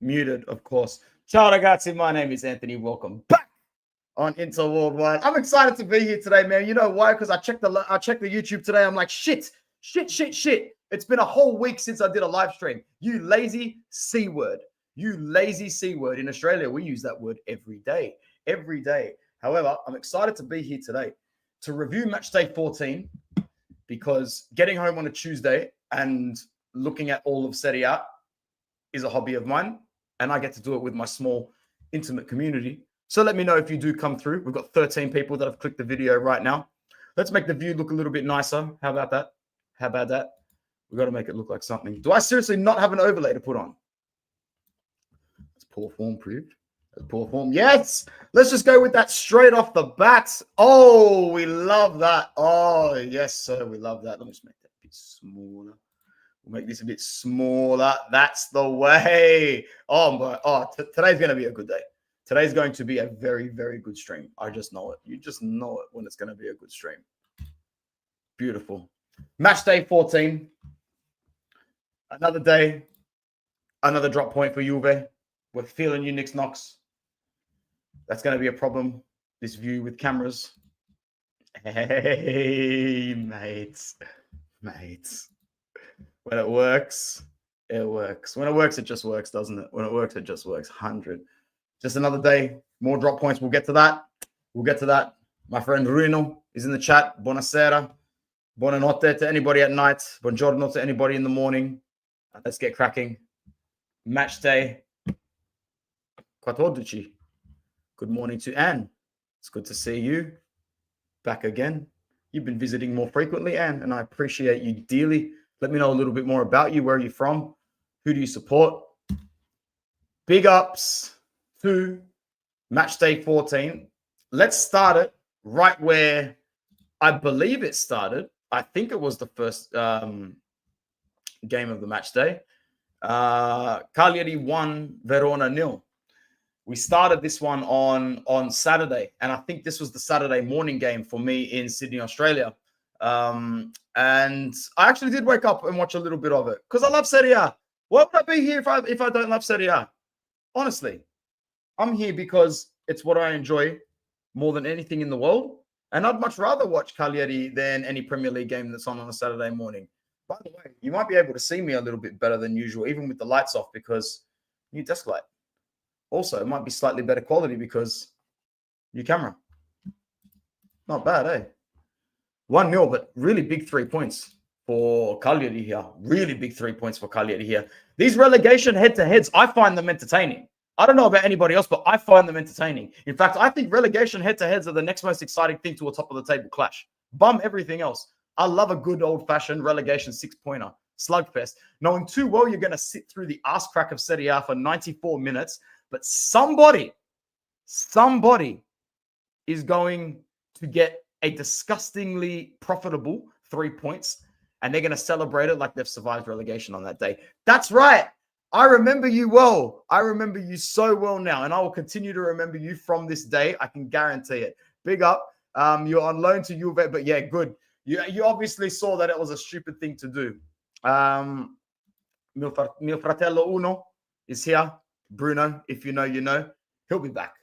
Muted, of course. Ciao ragazzi, my name is Anthony. Welcome back on Inter Worldwide. I'm excited to be here today, man. You know why? Because I checked the YouTube today. I'm like, shit. It's been a whole week since I did a live stream. You lazy C word. You lazy C word. In Australia, we use that word every day. Every day. However, I'm excited to be here today to review Matchday 14 because getting home on a Tuesday and looking at all of Serie A is a hobby of mine, and I get to do it with my small, intimate community. So let me know if you do come through. We've got 13 people that have clicked the video right now. Let's make the view look a little bit nicer. How about that? How about that? We've got to make it look like something. Do I seriously not have an overlay to put on? That's poor form proved. That's poor form. Yes! Let's just go with that straight off the bat. Oh, we love that. Oh, yes, sir. We love that. Let me just make that a bit smaller. We'll make this a bit smaller. That's the way. Oh, my. Oh, today's going to be a good day. Today's going to be a very, very good stream. I just know it. You just know it when it's going to be a good stream. Beautiful. Matchday 14. Another day. Another drop point for Juve. We're feeling you, Knicks Knox. That's going to be a problem. This view with cameras. Hey, mates. Mates. When it works, it works. When it works, it just works, doesn't it? When it works, it just works. 100. Just another day. More drop points. We'll get to that. We'll get to that. My friend Rino is in the chat. Buonasera. Buonanotte to anybody at night. Buongiorno to anybody in the morning. Let's get cracking. Match day 14. Good morning to Anne. It's good to see you back again. You've been visiting more frequently, Anne, and I appreciate you dearly. Let me know a little bit more about you. Where are you from? Who do you support? Big ups to Matchday 14. Let's start it right where I believe it started. I think it was the first game of the match day. Cagliari 1, Verona 0. We started this one on Saturday, and I think this was the Saturday morning game for me in Sydney, Australia. And I actually did wake up and watch a little bit of it because I love Serie A. Why would I be here if I don't love Serie A? Honestly, I'm here because it's what I enjoy more than anything in the world. And I'd much rather watch Cagliari than any Premier League game that's on a Saturday morning. By the way, you might be able to see me a little bit better than usual, even with the lights off, because new desk light. Also, it might be slightly better quality because new camera. Not bad, eh? 1-0, but really big 3 points for Cagliari here. Really big 3 points for Cagliari here. These relegation head-to-heads, I find them entertaining. I don't know about anybody else, but I find them entertaining. In fact, I think relegation head-to-heads are the next most exciting thing to a top-of-the-table clash. Bum everything else. I love a good old-fashioned relegation six-pointer. Slugfest. Knowing too well you're going to sit through the ass crack of Serie A for 94 minutes, but somebody is going to get a disgustingly profitable 3 points, and they're going to celebrate it like they've survived relegation on that day. That's right. I remember you well. I remember you so well now, and I will continue to remember you from this day. I can guarantee it. Big up. You're on loan to Juve, but yeah, good. You obviously saw that it was a stupid thing to do. Mio fratello Uno is here. Bruno, if you know, you know. He'll be back.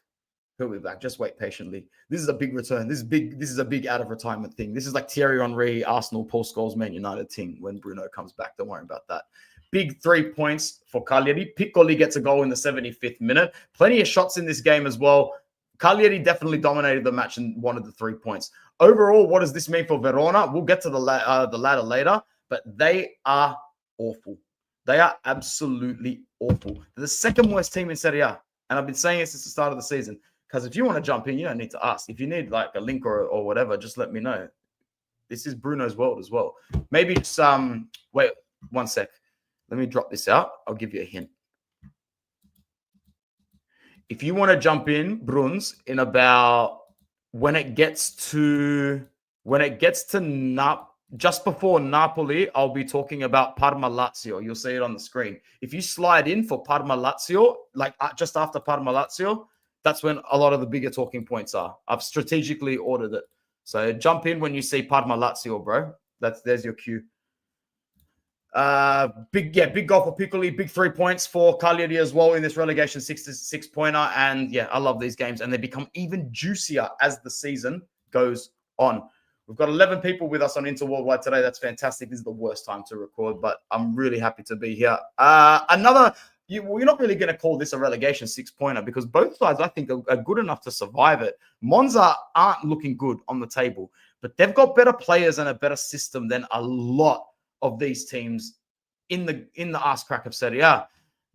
He'll be back. Just wait patiently. This is a big return. This is a big out of retirement thing. This is like Thierry Henry, Arsenal, Paul Scholes, Man United thing when Bruno comes back. Don't worry about that. Big 3 points for Cagliari. Piccoli gets a goal in the 75th minute. Plenty of shots in this game as well. Cagliari definitely dominated the match and wanted the 3 points. Overall, what does this mean for Verona? We'll get to the ladder later, but they are awful. They are absolutely awful. They're the second worst team in Serie A, and I've been saying it since the start of the season. Because if you want to jump in, you don't need to ask. If you need like a link or whatever, just let me know. This is Bruno's world as well. Maybe just wait 1 sec. Let me drop this out. I'll give you a hint. If you want to jump in, Bruns, in about when it gets to just before Napoli, I'll be talking about Parma Lazio. You'll see it on the screen. If you slide in for Parma Lazio, like just after Parma Lazio, that's when a lot of the bigger talking points are. I've strategically ordered it. So jump in when you see Parma Lazio, bro. There's your cue. Big goal for Piccoli, big 3 points for Cagliari as well in this relegation 6-6 pointer. And yeah, I love these games, and they become even juicier as the season goes on. We've got 11 people with us on Inter Worldwide today. That's fantastic. This is the worst time to record, but I'm really happy to be here. We're not really going to call this a relegation 6-pointer because both sides, I think, are good enough to survive it. Monza aren't looking good on the table, but they've got better players and a better system than a lot of these teams in the ass crack of Serie A.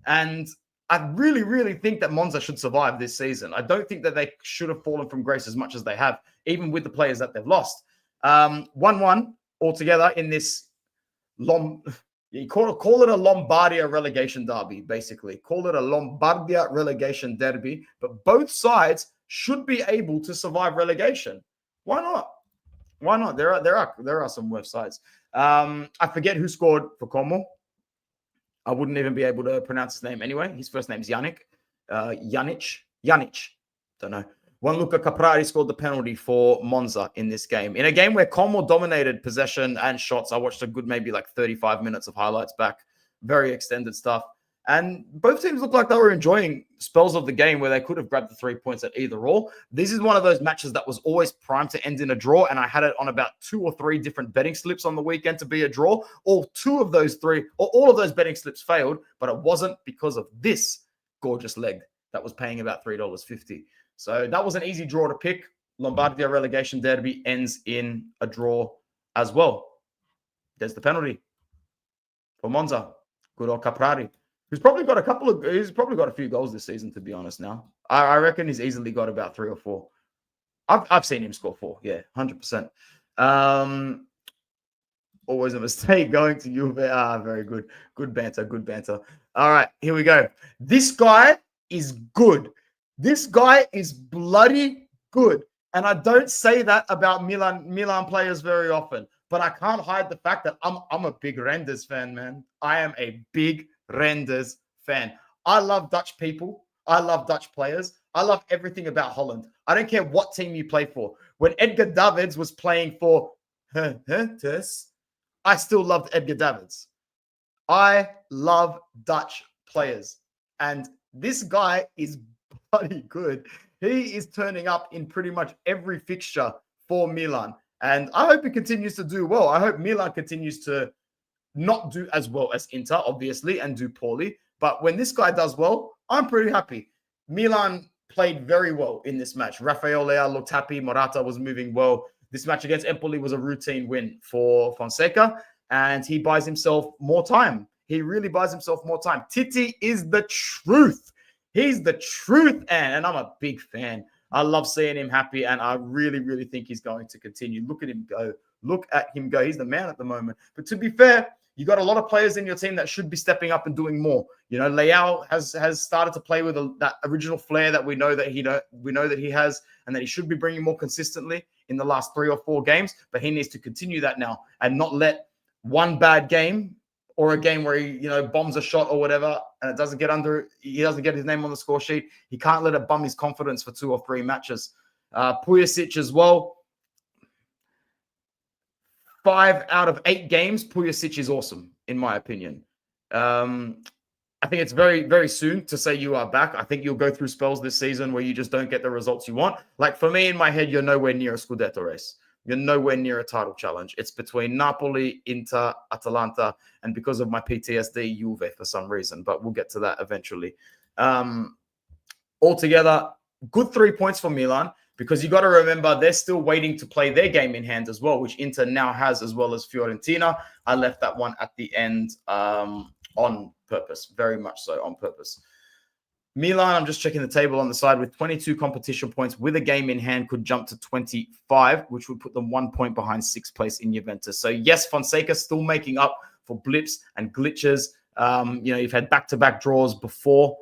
And I really, really think that Monza should survive this season. I don't think that they should have fallen from grace as much as they have, even with the players that they've lost. 1-1 altogether in this you call it a Lombardia relegation derby, basically. Call it a Lombardia relegation derby, but both sides should be able to survive relegation. Why not? Why not? There are some worse sides. I forget who scored for Como. I wouldn't even be able to pronounce his name anyway. His first name's Yannick. Janic. Don't know. Gianluca Caprari scored the penalty for Monza in this game. In a game where Como dominated possession and shots. I watched a good maybe like 35 minutes of highlights back. Very extended stuff. And both teams looked like they were enjoying spells of the game where they could have grabbed the 3 points at either or. This is one of those matches that was always primed to end in a draw, and I had it on about 2 or 3 different betting slips on the weekend to be a draw. All of those betting slips failed, but it wasn't because of this gorgeous leg that was paying about $3.50. So that was an easy draw to pick. Lombardia relegation derby ends in a draw as well. There's the penalty for Monza. Good old Caprari. He's probably got a few goals this season, to be honest now. I reckon he's easily got about 3 or 4. I've seen him score 4. Yeah, 100%. Always a mistake going to Juve. Very good. Good banter. All right, here we go. This guy is good. This guy is bloody good. And I don't say that about Milan players very often, but I can't hide the fact that I'm a big Renders fan, man. I am a big Renders fan. I love Dutch people. I love Dutch players. I love everything about Holland. I don't care what team you play for. When Edgar Davids was playing for Hertes, I still loved Edgar Davids. I love Dutch players. And this guy is bloody good. He is turning up in pretty much every fixture for Milan. And I hope he continues to do well. I hope Milan continues to not do as well as Inter, obviously, and do poorly. But when this guy does well, I'm pretty happy. Milan played very well in this match. Rafael Leao looked happy. Morata was moving well. This match against Empoli was a routine win for Fonseca, and he buys himself more time. He really buys himself more time. Titi is the truth. He's the truth, and I'm a big fan. I love seeing him happy, and I really, really think he's going to continue. Look at him go. Look at him go. He's the man at the moment. But to be fair, you got a lot of players in your team that should be stepping up and doing more. You know, Leao has started to play with that original flair that we know that he has, and that he should be bringing more consistently in the last 3 or 4 games. But he needs to continue that now and not let one bad game or a game where he, bombs a shot or whatever, and he doesn't get his name on the score sheet. He can't let it bum his confidence for 2 or 3 matches. Pulisic as well. 5 out of 8 games, Pulisic is awesome, in my opinion. I think it's very, very soon to say you are back. I think you'll go through spells this season where you just don't get the results you want. Like for me, in my head, you're nowhere near a Scudetto race. You're nowhere near a title challenge. It's between Napoli, Inter, Atalanta, and because of my PTSD, Juve for some reason. But we'll get to that eventually. Altogether, good 3 points for Milan, because you got to remember they're still waiting to play their game in hand as well, which Inter now has, as well as Fiorentina. I left that one at the end on purpose, very much so on purpose. Milan, I'm just checking the table on the side, with 22 competition points with a game in hand, could jump to 25, which would put them 1 point behind 6th place in Juventus. So yes, Fonseca still making up for blips and glitches. You've had back-to-back draws before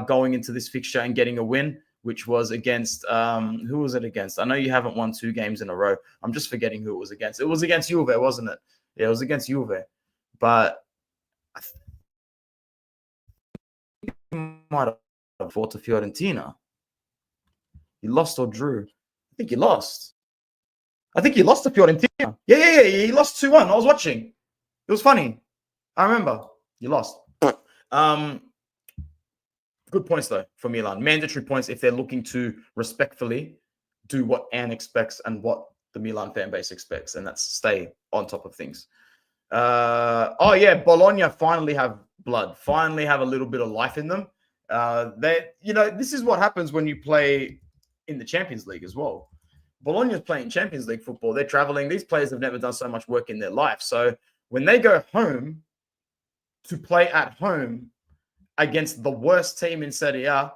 going into this fixture and getting a win, which was against, who was it against? I know you haven't won 2 games in a row. I'm just forgetting who it was against. It was against Juve, wasn't it? Yeah, it was against Juve. But I might have fought to Fiorentina. You lost or drew? I think you lost. I think you lost to Fiorentina. Yeah. He lost 2-1. I was watching. It was funny. I remember you lost. Good points though for Milan. Mandatory points if they're looking to respectfully do what Anne expects and what the Milan fan base expects, and that's stay on top of things. Oh yeah, Bologna finally have blood, finally have a little bit of life in them. This is what happens when you play in the Champions League as well. Bologna's playing Champions League football. They're traveling. These players have never done so much work in their life. So when they go home to play at home against the worst team in Serie A,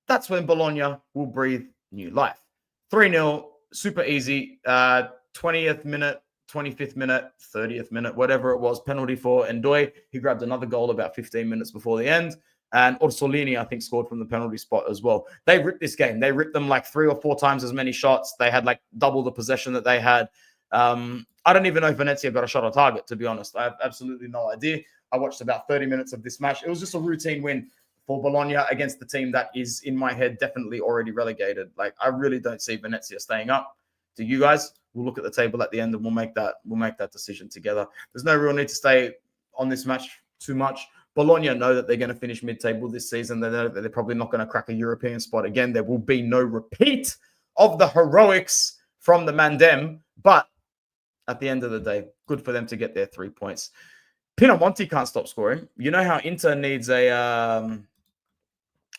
that's when Bologna will breathe new life. 3-0, super easy. 20th minute, 25th minute, 30th minute, whatever it was, penalty for Ndoi. He grabbed another goal about 15 minutes before the end. And Orsolini, I think, scored from the penalty spot as well. They ripped this game. They ripped them like 3 or 4 times as many shots. They had like double the possession that they had. I don't even know if Venezia got a shot on target, to be honest. I have absolutely no idea. I watched about 30 minutes of this match. It was just a routine win for Bologna against the team that is, in my head, definitely already relegated. Like, I really don't see Venezia staying up. Do you guys? We'll look at the table at the end and we'll make that decision together. There's no real need to stay on this match too much. Bologna know that they're going to finish mid-table this season. They know that they're probably not going to crack a European spot again. There will be no repeat of the heroics from the Mandem. But at the end of the day, good for them to get their 3 points. Pinamonti can't stop scoring. You know how Inter needs a,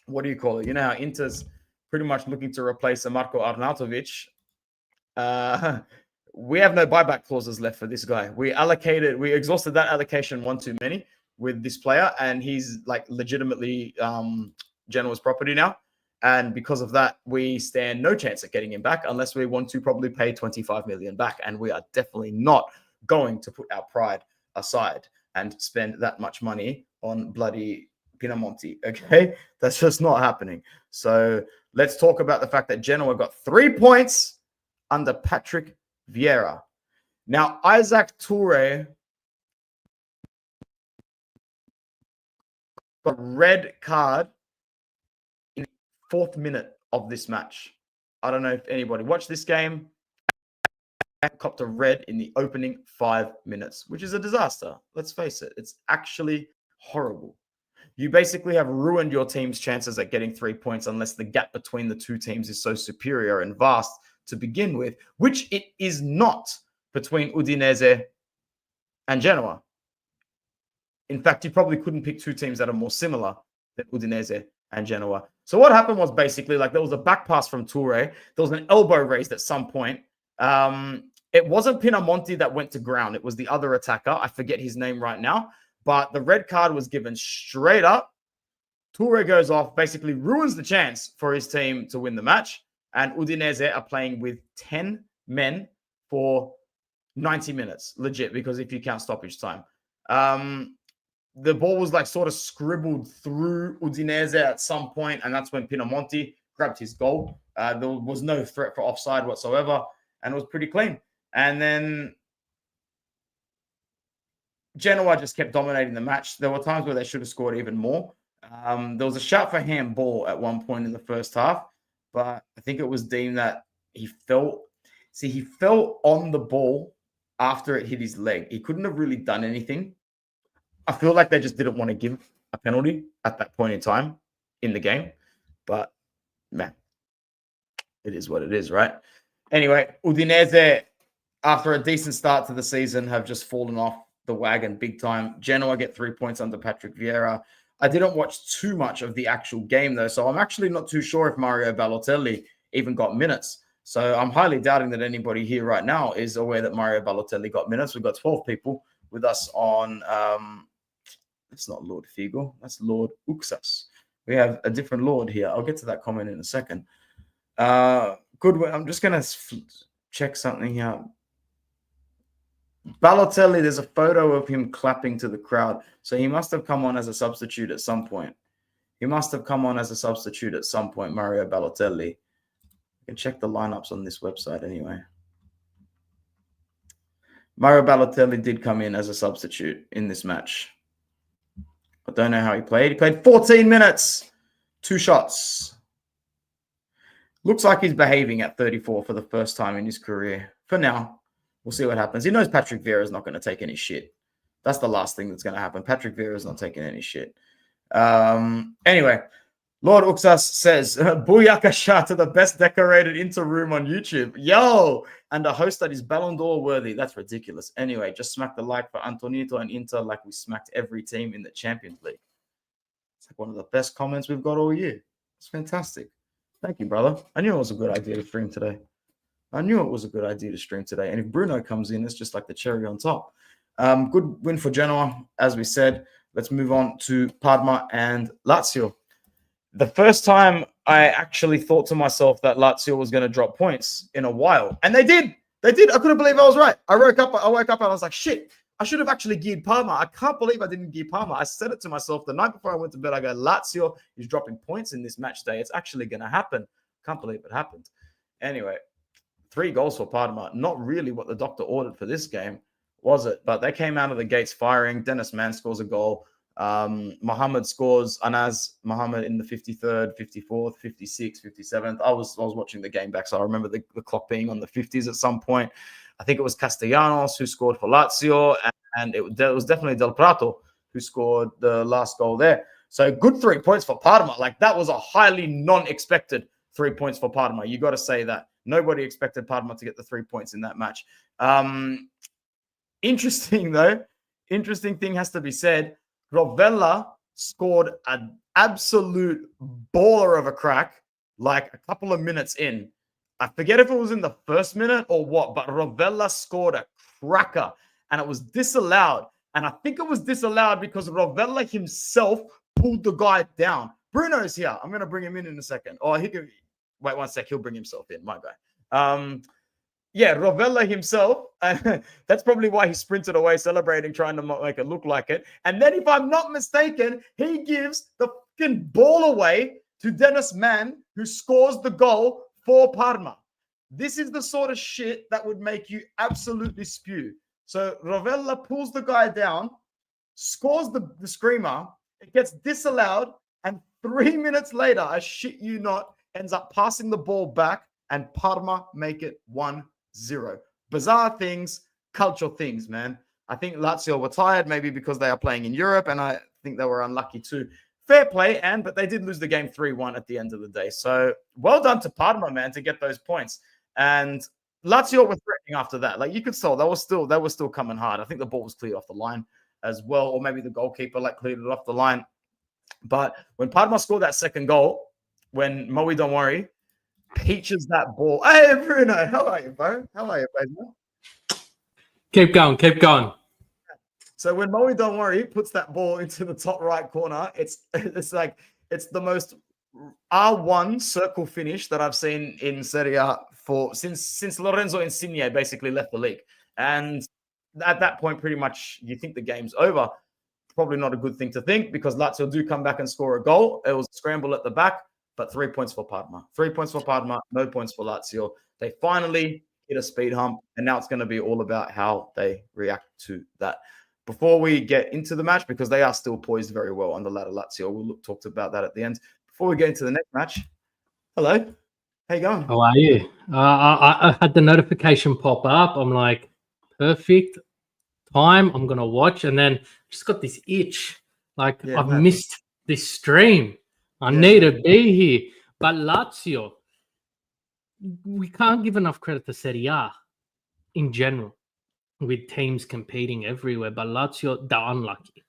what do you call it? You know how Inter's pretty much looking to replace a Marko Arnautovic. We have no buyback clauses left for this guy. We exhausted that allocation one too many with this player, and he's like legitimately Genoa's property now. And because of that, we stand no chance at getting him back unless we want to probably pay 25 million back. And we are definitely not going to put our pride aside and spend that much money on bloody Pinamonti. Okay, that's just not happening. So let's talk about the fact that Genoa got 3 points under Patrick Vieira. Now, Isaac Toure got a red card in the 4th minute of this match. I don't know if anybody watched this game. Copped a red in the opening 5 minutes, which is a disaster. Let's face it. It's actually horrible. You basically have ruined your team's chances at getting 3 points unless the gap between the two teams is so superior and vast to begin with, which it is not between Udinese and Genoa. In fact, you probably couldn't pick two teams that are more similar than Udinese and Genoa. So what happened was basically like there was a back pass from Toure. There was an elbow raised at some point. It wasn't Pinamonti that went to ground. It was the other attacker. I forget his name right now. But the red card was given straight up. Toure goes off, basically ruins the chance for his team to win the match. And Udinese are playing with 10 men for 90 minutes. Legit, because if you count stoppage time. The ball was like sort of scribbled through Udinese at some point, and that's when Pinamonti grabbed his goal. There was no threat for offside whatsoever, and it was pretty clean. And then Genoa just kept dominating the match. There were times where they should have scored even more. There was a shout for handball at one point in the first half, but I think it was deemed that he fell on the ball after it hit his leg. He couldn't have really done anything. I feel like they just didn't want to give a penalty at that point in time in the game. But, man, it is what it is, right? Anyway, Udinese, after a decent start to the season, have just fallen off the wagon big time. Genoa get 3 points under Patrick Vieira. I didn't watch too much of the actual game, though, so I'm actually not too sure if Mario Balotelli even got minutes. So I'm highly doubting that anybody here right now is aware that Mario Balotelli got minutes. We've got 12 people with us on... That's not Lord Figo. That's Lord Uxas. We have a different Lord here. I'll get to that comment in a second. Good. I'm just going to check something here. Balotelli, there's a photo of him clapping to the crowd. So he must have come on as a substitute at some point. Mario Balotelli. You can check the lineups on this website anyway. Mario Balotelli did come in as a substitute in this match. I don't know how he played. He played 14 minutes, 2 shots. Looks like he's behaving at 34 for the first time in his career. For now, we'll see what happens. He knows Patrick Vieira is not going to take any shit. That's the last thing that's going to happen. Patrick Vieira's not taking any shit. Anyway, Lord Uxas says, Booyakasha to the best decorated Inter room on YouTube. Yo! And a host that is Ballon d'Or worthy. That's ridiculous. Anyway, just smack the like for Antonito and Inter like we smacked every team in the Champions League. It's like one of the best comments we've got all year. It's fantastic. Thank you, brother. I knew it was a good idea to stream today. And if Bruno comes in, it's just like the cherry on top. Good win for Genoa, as we said. Let's move on to Parma and Lazio. The first time I actually thought to myself that Lazio was going to drop points in a while. And they did. I couldn't believe I was right. I woke up and I was like, shit, I should have actually geared Parma. I can't believe I didn't gear Parma. I said it to myself the night before I went to bed. I go, Lazio is dropping points in this match day. It's actually going to happen. Can't believe it happened. Anyway, 3 goals for Parma. Not really what the doctor ordered for this game, was it? But they came out of the gates firing. Dennis Mann scores a goal. Mohamed scores. Anas Mohamed in the 53rd, 54th, 56th, 57th. I was watching the game back, so I remember the clock being on the 50s at some point. I think it was Castellanos who scored for Lazio, and it was definitely Del Prato who scored the last goal there. So good 3 points for Parma. Like, that was a highly non-expected 3 points for Parma. You got to say that. Nobody expected Parma to get the 3 points in that match. Interesting, though. Interesting thing has to be said. Rovella scored an absolute baller of a crack like a couple of minutes in. I forget if it was in the first minute or what, but Rovella scored a cracker and it was disallowed. And I think it was disallowed because Rovella himself pulled the guy down. Bruno's here. I'm going to bring him in a second. Or he can... Wait 1 sec. He'll bring himself in. My guy. Yeah, Rovella himself. That's probably why he sprinted away, celebrating, trying to make it look like it. And then, if I'm not mistaken, he gives the fucking ball away to Dennis Mann, who scores the goal for Parma. This is the sort of shit that would make you absolutely spew. So Rovella pulls the guy down, scores the screamer. It gets disallowed. And 3 minutes later, I shit you not, ends up passing the ball back, and Parma make it 1-0. Bizarre things, cultural things, man. I think Lazio were tired, maybe because they are playing in Europe, and I think they were unlucky too. Fair play, but they did lose the game 3-1 at the end of the day. So well done to Parma, man, to get those points. And Lazio were threatening after that. Like, you could tell they were still coming hard. I think the ball was cleared off the line as well, or maybe the goalkeeper cleared it off the line. But when Parma scored that second goal, when Moe Don't Worry peaches that ball. Hey, Bruno, how are you, bro? How are you, baby? Keep going. So when Moe Don't Worry puts that ball into the top right corner, it's the most R1 circle finish that I've seen in Serie since Lorenzo Insigne basically left the league. And at that point, pretty much you think the game's over. Probably not a good thing to think, because Lazio do come back and score a goal. It was a scramble at the back, but 3 points for Parma. 3 points for Parma, no points for Lazio. They finally hit a speed hump, and now it's going to be all about how they react to that. Before we get into the match, because they are still poised very well on the ladder, Lazio, we'll talk about that at the end. Before we get into the next match, hello, how you going? How are you? I had the notification pop up. I'm like, perfect time. I'm going to watch. And then just got this itch. Like, yeah, I've missed this stream. I need to be here. But Lazio, we can't give enough credit to Serie A in general, with teams competing everywhere. But Lazio, they're unlucky.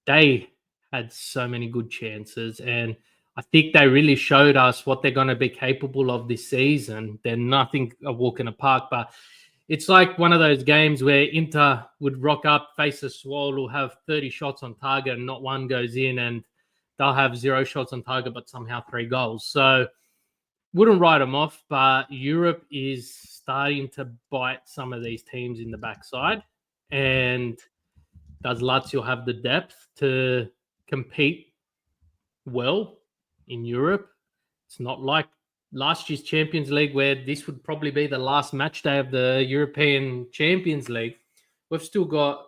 They had so many good chances, and I think they really showed us what they're going to be capable of this season. They're nothing a walk in the park, but it's like one of those games where Inter would rock up, face a Swole, have 30 shots on target and not one goes in, and they'll have 0 shots on target but somehow 3 goals. So wouldn't write them off, but Europe is starting to bite some of these teams in the backside. And does Lazio have the depth to compete well in Europe? It's not like last year's Champions League, where this would probably be the last match day of the European Champions League. We've still got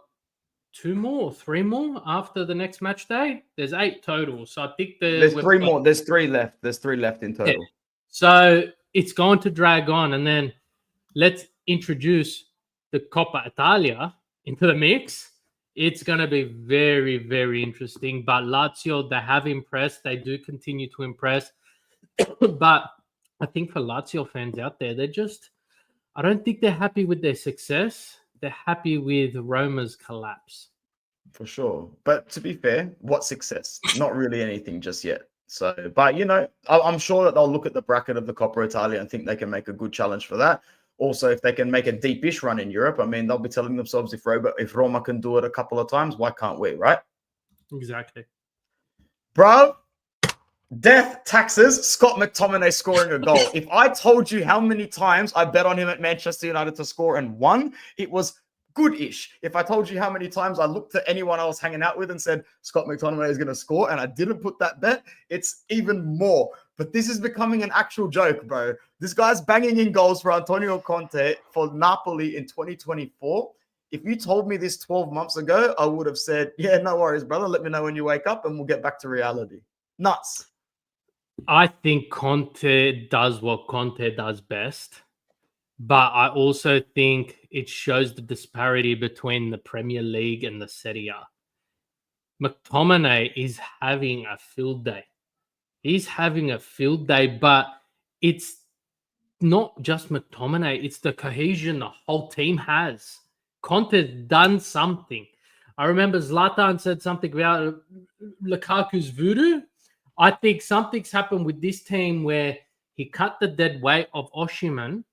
2 more, 3 more after the next match day. There's 8 total. So I think there's 3 more. There's 3 left. There's 3 left in total. Yeah. So it's going to drag on. And then let's introduce the Coppa Italia into the mix. It's going to be very, very interesting. But Lazio, they have impressed. They do continue to impress. But I think for Lazio fans out there, I don't think they're happy with their success. They're happy with Roma's collapse. For sure. But to be fair, what success? Not really anything just yet. So, but I'm sure that they'll look at the bracket of the Coppa Italia and think they can make a good challenge for that. Also, if they can make a deepish run in Europe, I mean, they'll be telling themselves if Roma can do it a couple of times, why can't we, right? Exactly. Bro, death, taxes, Scott McTominay scoring a goal. If I told you how many times I bet on him at Manchester United to score and won, it was good-ish. If I told you how many times I looked at anyone I was hanging out with and said, Scott McTominay is going to score, and I didn't put that bet, it's even more. But this is becoming an actual joke, bro. This guy's banging in goals for Antonio Conte for Napoli in 2024. If you told me this 12 months ago, I would have said, yeah, no worries, brother. Let me know when you wake up and we'll get back to reality. Nuts. I think Conte does what Conte does best. But I also think it shows the disparity between the Premier League and the Serie A. McTominay is having a field day. He's having a field day, but it's not just McTominay. It's the cohesion the whole team has. Conte's done something. I remember Zlatan said something about Lukaku's voodoo. I think something's happened with this team where he cut the dead weight of Osimhen.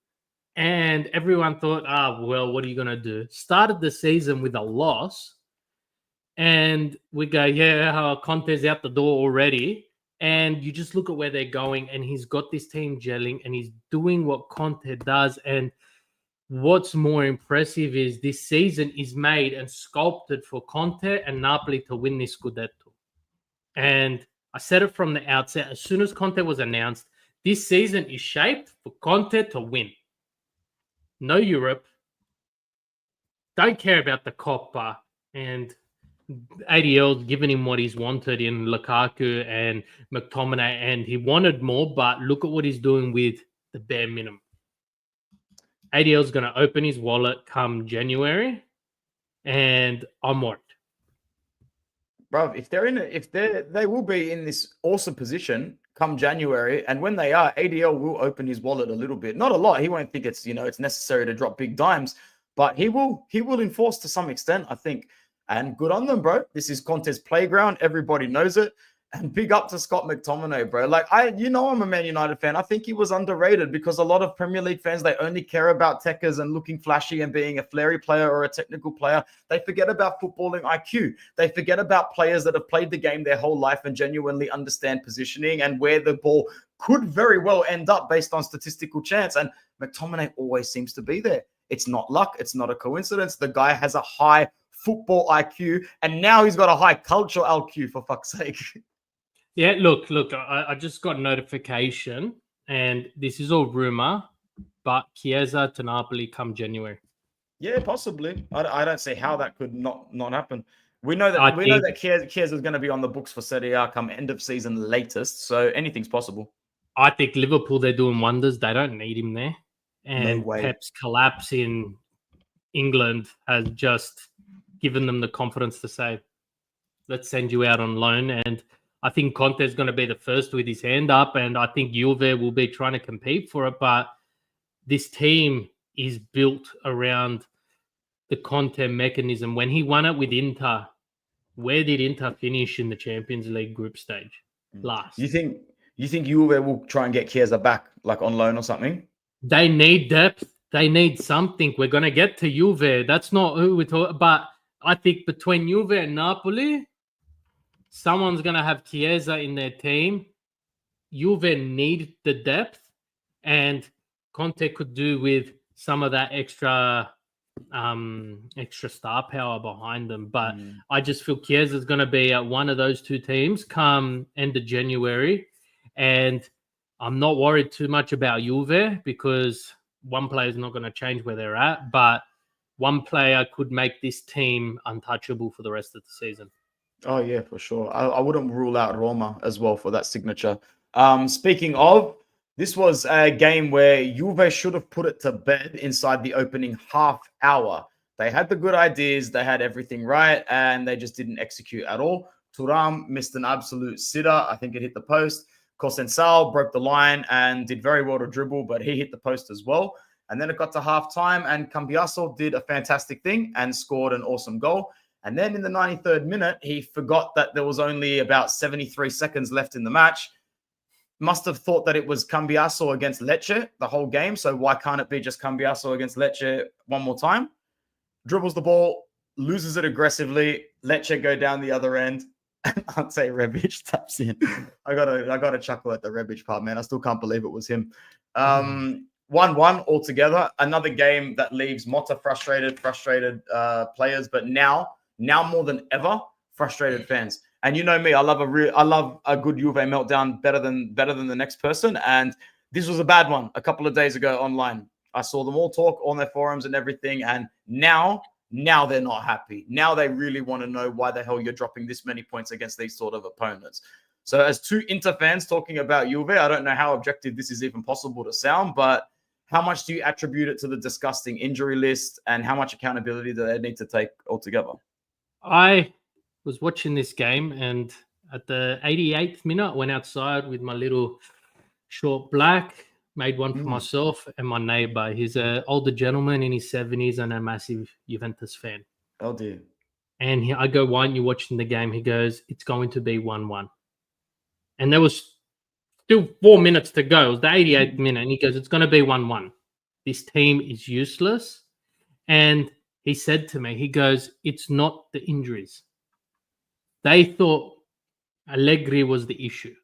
And everyone thought, well, what are you going to do? Started the season with a loss. And we go, yeah, Conte's out the door already. And you just look at where they're going. And he's got this team gelling. And he's doing what Conte does. And what's more impressive is this season is made and sculpted for Conte and Napoli to win this Scudetto. And I said it from the outset. As soon as Conte was announced, this season is shaped for Conte to win. No Europe. Don't care about the Coppa. And ADL's given him what he's wanted in Lukaku and McTominay. And he wanted more, but look at what he's doing with the bare minimum. ADL's going to open his wallet come January. And I'm worried. Bro, they will be in this awesome position come January, and when they are, ADL will open his wallet a little bit. Not a lot. He won't think it's necessary to drop big dimes, but he will enforce to some extent, I think. And good on them, bro. This is Conte's playground. Everybody knows it. And big up to Scott McTominay, bro. Like, I'm a Man United fan. I think he was underrated because a lot of Premier League fans, they only care about techers and looking flashy and being a flary player or a technical player. They forget about footballing IQ. They forget about players that have played the game their whole life and genuinely understand positioning and where the ball could very well end up based on statistical chance. And McTominay always seems to be there. It's not luck. It's not a coincidence. The guy has a high football IQ, and now he's got a high cultural IQ, for fuck's sake. Yeah, look, I just got notification, and this is all rumor, but Chiesa to Napoli come January. Yeah, possibly. I don't see how that could not happen. We know that Chiesa is going to be on the books for Serie A come end of season latest, so anything's possible. I think Liverpool, they're doing wonders. They don't need him there. And Pep's collapse in England has just given them the confidence to say, let's send you out on loan. And I think Conte is going to be the first with his hand up, and I think Juve will be trying to compete for it. But this team is built around the Conte mechanism. When he won it with Inter, where did Inter finish in the Champions League group stage? Last. You think Juve will try and get Chiesa back, like on loan or something? They need depth. They need something. We're going to get to Juve. That's not who we're talking. But I think between Juve and Napoli, someone's going to have Chiesa in their team. Juve need the depth, and Conte could do with some of that extra star power behind them. But I just feel Chiesa is going to be at one of those two teams come end of January. And I'm not worried too much about Juve because one player is not going to change where they're at. But one player could make this team untouchable for the rest of the season. Oh, yeah, for sure. I wouldn't rule out Roma as well for that signature. Speaking of, this was a game where Juve should have put it to bed inside the opening half hour. They had the good ideas, they had everything right, and they just didn't execute at all. Thuram missed an absolute sitter. I think it hit the post. Kosensal broke the line and did very well to dribble, but he hit the post as well. And then it got to halftime, and Cambiaso did a fantastic thing and scored an awesome goal. And then in the 93rd minute, he forgot that there was only about 73 seconds left in the match. Must have thought that it was Cambiaso against Lecce the whole game. So why can't it be just Cambiaso against Lecce one more time? Dribbles the ball, loses it aggressively. Lecce go down the other end. And Anth Rebic taps in. I gotta chuckle at the Rebic part, man. I still can't believe it was him. 1-1 altogether. Another game that leaves Motta frustrated players, but now more than ever, frustrated fans. And you know me, I love a good Juve meltdown better than the next person. And this was a bad one a couple of days ago online. I saw them all talk on their forums and everything. And now they're not happy. Now they really want to know why the hell you're dropping this many points against these sort of opponents. So as two Inter fans talking about Juve, I don't know how objective this is even possible to sound, but how much do you attribute it to the disgusting injury list, and how much accountability do they need to take altogether? I was watching this game, and at the 88th minute, I went outside with my little short black, made one for myself and my neighbor. He's an older gentleman in his 70s and a massive Juventus fan. Oh, dear. And I go, why aren't you watching the game? He goes, it's going to be 1-1. And there was still 4 minutes to go. It was the 88th minute. And he goes, it's going to be 1-1. This team is useless. And he said to me, he goes, it's not the injuries. They thought Allegri was the issue.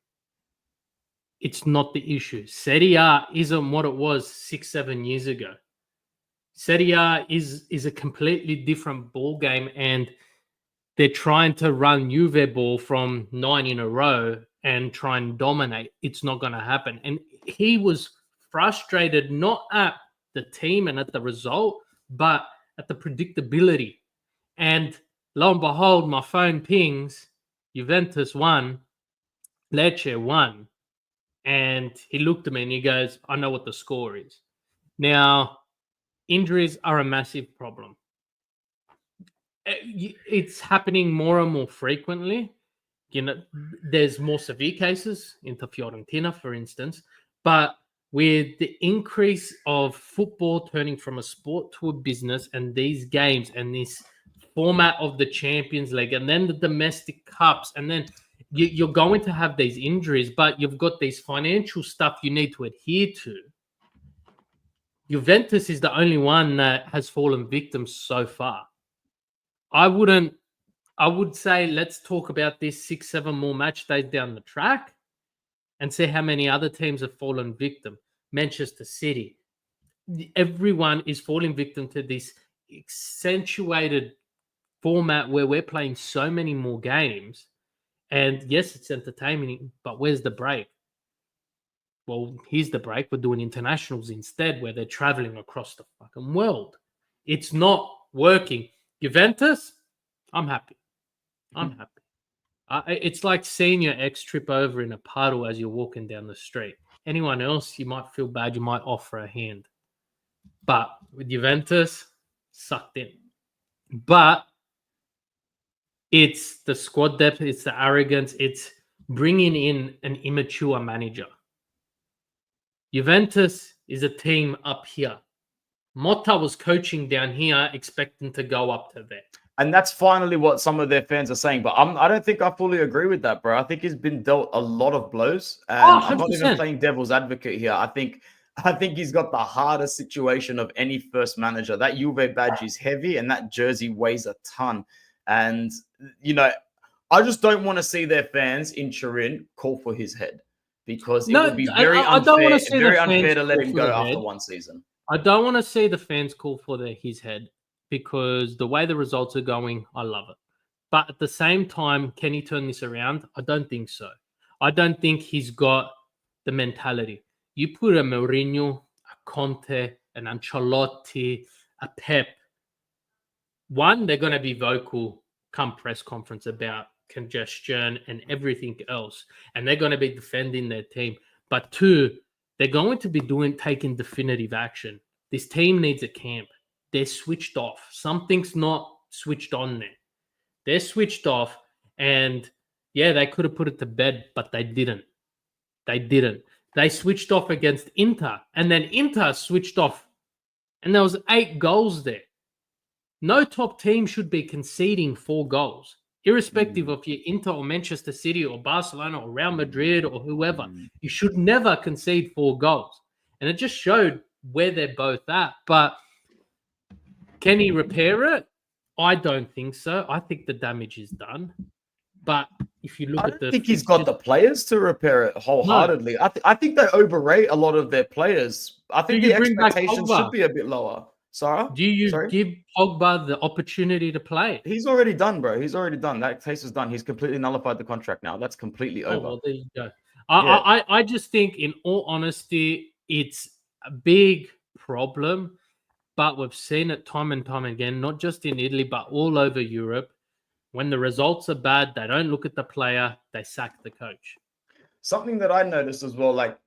It's not the issue. Serie A isn't what it was 6-7 years ago. Serie A is a completely different ball game, and they're trying to run Juve ball from 9 in a row and try and dominate. It's not going to happen. And he was frustrated not at the team and at the result, but at the predictability. And lo and behold, my phone pings, Juventus won, Lecce won. And he looked at me and he goes, I know what the score is. Now, injuries are a massive problem. It's happening more and more frequently. You know, there's more severe cases into Fiorentina, for instance. But with the increase of football turning from a sport to a business, and these games and this format of the Champions League, and then the domestic cups, and then you're going to have these injuries, but you've got these financial stuff you need to adhere to. Juventus is the only one that has fallen victim so far. I would say let's talk about this 6-7 more match days down the track and see how many other teams have fallen victim. Manchester City. Everyone is falling victim to this accentuated format where we're playing so many more games. And yes, it's entertaining, but where's the break? Well, here's the break. We're doing internationals instead, where they're traveling across the fucking world. It's not working. Juventus, I'm happy. I'm happy. It's like seeing your ex trip over in a puddle as you're walking down the street. Anyone else, you might feel bad. You might offer a hand. But with Juventus, sucked in. But it's the squad depth, it's the arrogance, it's bringing in an immature manager. Juventus is a team up here. Motta was coaching down here, expecting to go up to there. And that's finally what some of their fans are saying. But I don't think I fully agree with that, bro. I think he's been dealt a lot of blows. And I'm not even playing devil's advocate here. I think he's got the hardest situation of any first manager. That Juve badge is heavy, and that jersey weighs a ton. And, you know, I just don't want to see their fans in Turin call for his head, because it would be very unfair to let him go after one season. I don't want to see the fans call for his head, because the way the results are going, I love it. But at the same time, can he turn this around? I don't think so. I don't think he's got the mentality. You put a Mourinho, a Conte, an Ancelotti, a Pep. One, they're going to be vocal come press conference about congestion and everything else. And they're going to be defending their team. But two, they're going to be taking definitive action. This team needs a camp. they're switched off. Something's not switched on there. They're switched off, and yeah, they could have put it to bed, but they didn't. They didn't. They switched off against Inter, and then Inter switched off, and there was 8 goals there. No top team should be conceding 4 goals, irrespective of your Inter or Manchester City or Barcelona or Real Madrid or whoever. You should never concede 4 goals. And it just showed where they're both at. But can he repair it? I don't think so. I think the damage is done. But if you look I don't think he's got the players to repair it wholeheartedly. No. I think they overrate a lot of their players. I think the expectations should be a bit lower. Sorry? Do you give Pogba the opportunity to play? He's already done, bro. He's already done. That case is done. He's completely nullified the contract now. That's completely over. Well, there you go. I just think, in all honesty, it's a big problem. But we've seen it time and time again, not just in Italy, but all over Europe. When the results are bad, they don't look at the player, they sack the coach. Something that I noticed as well, like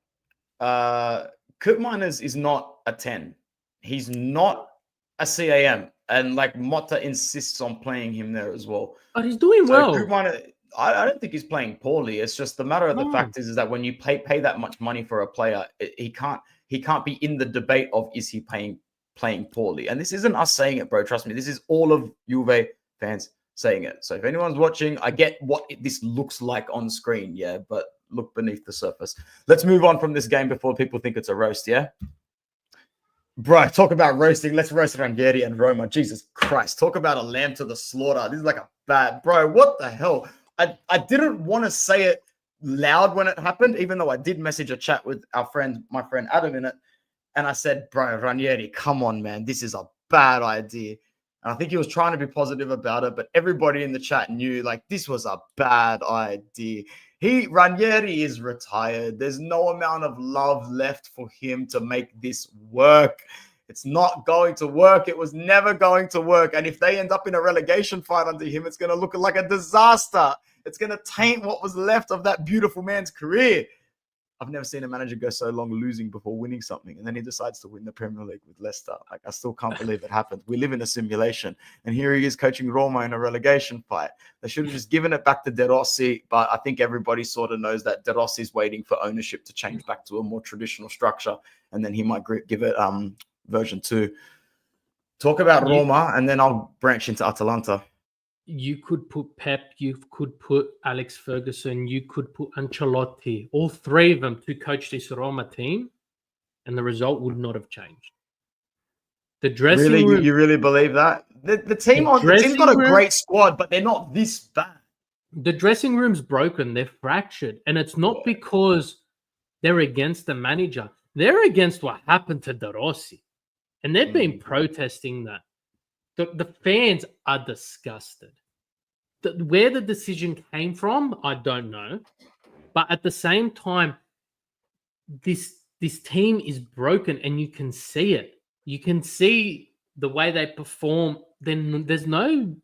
Koopmeiners is not a 10. He's not a CAM. And like Motta insists on playing him there as well. But he's doing well. Koopmeiner, I don't think he's playing poorly. It's just the matter of the fact is that when you pay that much money for a player, he can't be in the debate of is he playing poorly. And this isn't us saying it, bro. Trust me. This is all of Juve fans saying it. So if anyone's watching, I get what this looks like on screen, yeah, but look beneath the surface. Let's move on from this game before people think it's a roast, yeah? Bro, talk about roasting. Let's roast Ranieri and Roma. Jesus Christ. Talk about a lamb to the slaughter. This is like a bad... Bro, what the hell? I didn't want to say it loud when it happened, even though I did message a chat with my friend Adam in it. And I said, bro, Ranieri, come on, man. This is a bad idea. And I think he was trying to be positive about it, but everybody in the chat knew, like, this was a bad idea. Ranieri is retired. There's no amount of love left for him to make this work. It's not going to work. It was never going to work. And if they end up in a relegation fight under him, it's going to look like a disaster. It's going to taint what was left of that beautiful man's career. I've never seen a manager go so long losing before winning something. And then he decides to win the Premier League with Leicester. Like, I still can't believe it happened. We live in a simulation. And here he is coaching Roma in a relegation fight. They should have just given it back to De Rossi. But I think everybody sort of knows that De Rossi's waiting for ownership to change back to a more traditional structure. And then he might give it version 2. Talk about Roma, and then I'll branch into Atalanta. You could put Pep, you could put Alex Ferguson, you could put Ancelotti, all 3 of them to coach this Roma team, and the result would not have changed. The dressing room... You really believe that? The team's got a great squad, but they're not this bad. The dressing room's broken. They're fractured. And it's not because they're against the manager. They're against what happened to De Rossi. And they've been protesting that. The fans are disgusted. Where the decision came from, I don't know. But at the same time, this team is broken, and you can see it. You can see the way they perform. Then there's no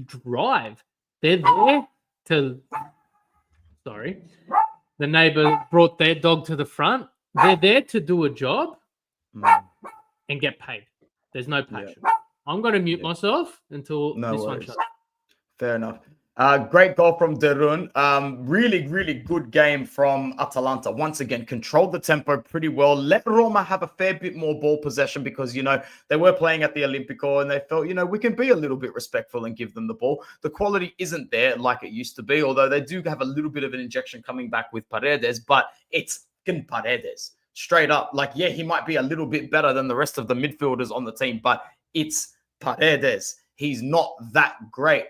drive. They're there to... Sorry. The neighbor brought their dog to the front. They're there to do a job and get paid. There's no passion. Yeah. I'm going to mute myself until this one shuts. Fair enough. Great goal from Derun. Really, really good game from Atalanta. Once again, controlled the tempo pretty well. Let Roma have a fair bit more ball possession because, they were playing at the Olimpico and they felt, we can be a little bit respectful and give them the ball. The quality isn't there like it used to be, although they do have a little bit of an injection coming back with Paredes, but it's fucking Paredes. Straight up. He might be a little bit better than the rest of the midfielders on the team, but it's Paredes. He's not that great.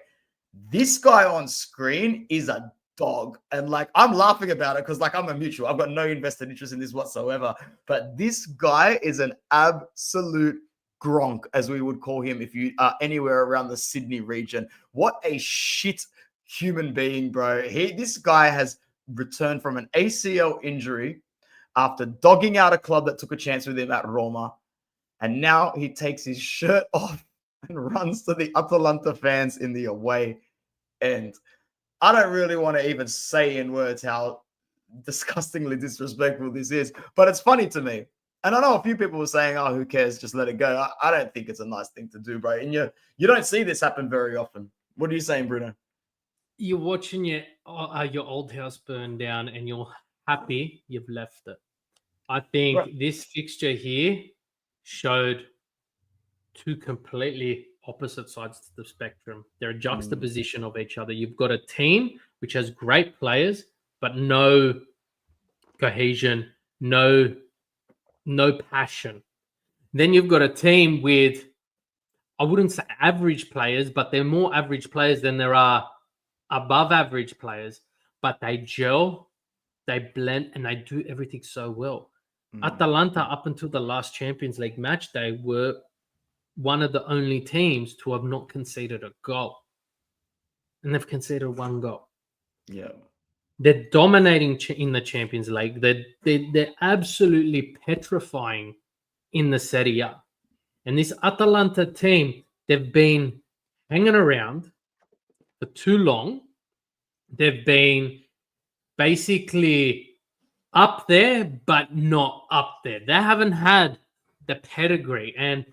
This guy on screen is a dog. And I'm laughing about it because I'm a mutual. I've got no invested interest in this whatsoever. But this guy is an absolute Gronk, as we would call him if you are anywhere around the Sydney region. What a shit human being, bro. This guy has returned from an ACL injury after dogging out a club that took a chance with him at Roma. And now he takes his shirt off and runs to the Atalanta fans in the away end. I don't really want to even say in words how disgustingly disrespectful this is, but it's funny to me. And I know a few people were saying, "Oh, who cares? Just let it go." I don't think it's a nice thing to do, bro. And you don't see this happen very often. What are you saying, Bruno? You're watching your old house burn down, and you're happy you've left it. I think this fixture here showed two completely opposite sides of the spectrum. They're a juxtaposition of each other. You've got a team which has great players, but no cohesion, no passion. Then you've got a team with, I wouldn't say average players, but they're more average players than there are above average players, but they gel, they blend, and they do everything so well. Atalanta, up until the last Champions League match day, were one of the only teams to have not conceded a goal. And they've conceded one goal. Yeah. They're dominating in the Champions League. They're absolutely petrifying in the Serie. And this Atalanta team, they've been hanging around for too long. They've been basically up there, but not up there. They haven't had the pedigree, and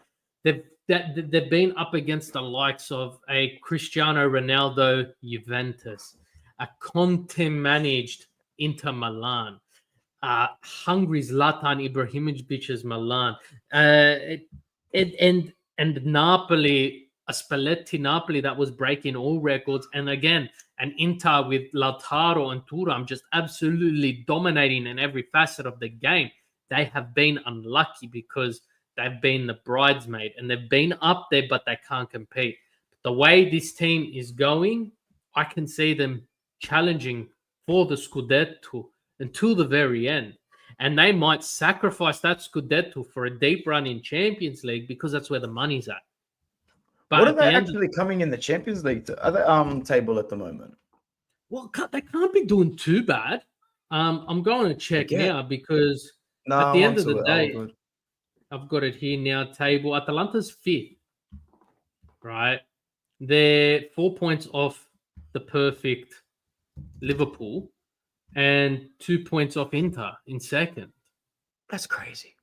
they've been up against the likes of a Cristiano Ronaldo Juventus, a Conte managed Inter Milan, hungry Zlatan Ibrahimovic's Milan, and Napoli, a Spalletti Napoli that was breaking all records, and again an Inter with Lautaro and Thuram just absolutely dominating in every facet of the game. They have been unlucky because they've been the bridesmaid and they've been up there, but they can't compete. The way this team is going, I can see them challenging for the Scudetto until the very end. And they might sacrifice that Scudetto for a deep run in Champions League because that's where the money's at. But what are they actually coming in the Champions League table at the moment? Well, they can't be doing too bad. I'm going to check now because at the end of the day, I've got it here now. Table Atalanta's 5th, right? They're 4 points off the perfect Liverpool and 2 points off Inter in second. That's crazy.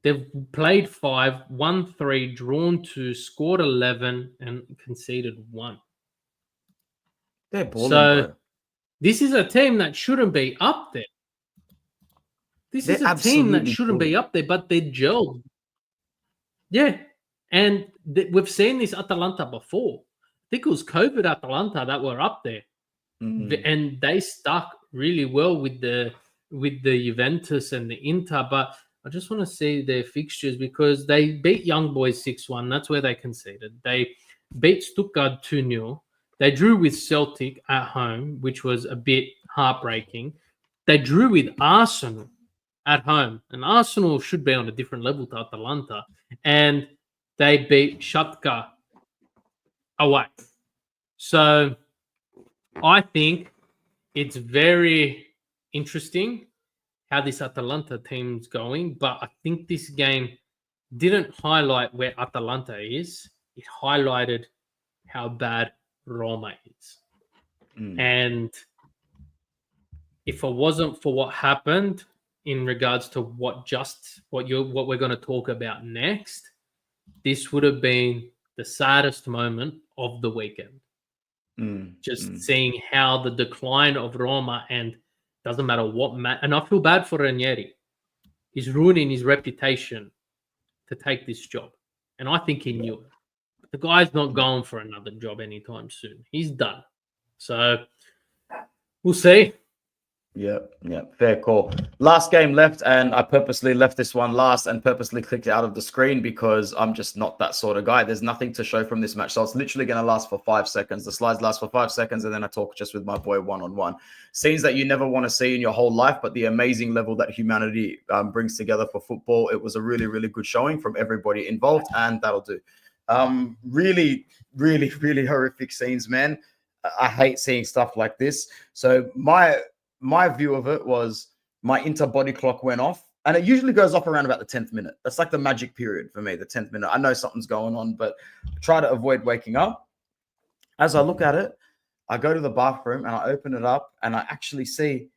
They've played 5, won 3, drawn 2, scored 11, and conceded 1. They're balling, bro. This is a team that shouldn't be up there. This is a team that shouldn't be up there, but they're gelled. Yeah. And we've seen this Atalanta before. I think it was COVID Atalanta that were up there. And they stuck really well with the Juventus and the Inter. But I just want to see their fixtures because they beat Young Boys 6-1. That's where they conceded. They beat Stuttgart 2-0. They drew with Celtic at home, which was a bit heartbreaking. They drew with Arsenal at home. And Arsenal should be on a different level to Atalanta. And they beat Shakhtar away. So I think it's very interesting how this Atalanta team's going. But I think this game didn't highlight where Atalanta is. It highlighted how bad Roma is. And if it wasn't for what happened in regards to what we're going to talk about next, this would have been the saddest moment of the weekend. Seeing how the decline of Roma, and doesn't matter what and I feel bad for Ranieri. He's ruining his reputation to take this job. And I think he knew it. The guy's not going for another job anytime soon. He's done. So we'll see. Yeah, fair call. Last game left, and I purposely left this one last and purposely clicked it out of the screen because I'm just not that sort of guy. There's nothing to show from this match, so it's literally going to last for 5 seconds. The slides last for 5 seconds, and then I talk just with my boy one-on-one. Scenes that you never want to see in your whole life, but the amazing level that humanity brings together for football. It was a really, really good showing from everybody involved, and that'll do. Really, really, really horrific scenes, man. I hate seeing stuff like this. So my view of it was my Inter body clock went off, and it usually goes off around about the 10th minute. That's like the magic period for me, the 10th minute. I know something's going on, but try to avoid waking up. As I look at it, I go to the bathroom and I open it up and I actually see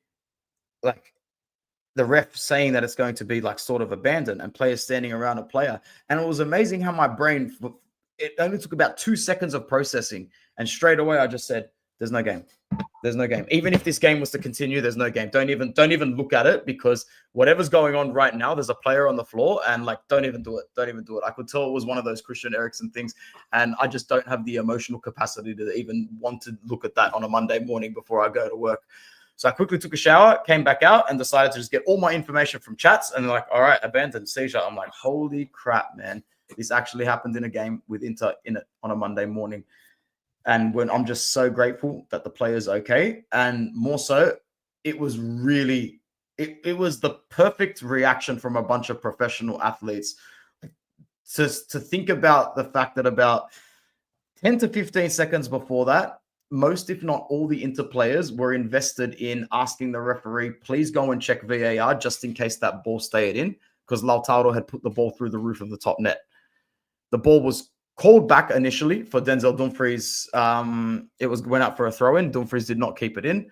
like the ref saying that it's going to be like sort of abandoned and players standing around a player. And it was amazing how my brain, it only took about 2 seconds of processing. And straight away, I just said, there's no game. There's no game. Even if this game was to continue, there's no game. Don't even look at it, because whatever's going on right now, there's a player on the floor, and like, don't even do it. Don't even do it. I could tell it was one of those Christian Eriksen things. And I just don't have the emotional capacity to even want to look at that on a Monday morning before I go to work. So I quickly took a shower, came back out, and decided to just get all my information from chats. And like, all right, abandoned seizure. I'm like, holy crap, man. This actually happened in a game with Inter in it on a Monday morning. And when I'm just so grateful that the player's okay. And more so, it was really, it was the perfect reaction from a bunch of professional athletes to think about the fact that about 10 to 15 seconds before that, most, if not all, the Inter players were invested in asking the referee, please go and check VAR just in case that ball stayed in, because Lautaro had put the ball through the roof of the top net. The ball was called back initially for Denzel Dumfries. It went out for a throw-in. Dumfries did not keep it in.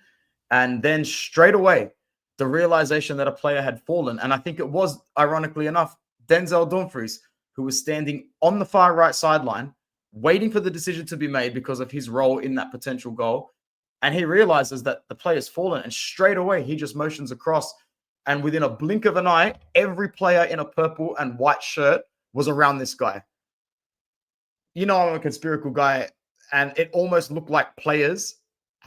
And then straight away, the realization that a player had fallen. And I think it was, ironically enough, Denzel Dumfries, who was standing on the far right sideline, waiting for the decision to be made because of his role in that potential goal. And he realizes that the player's fallen. And straight away, he just motions across. And within a blink of an eye, every player in a purple and white shirt was around this guy. You know, I'm a conspiratorial guy, and it almost looked like players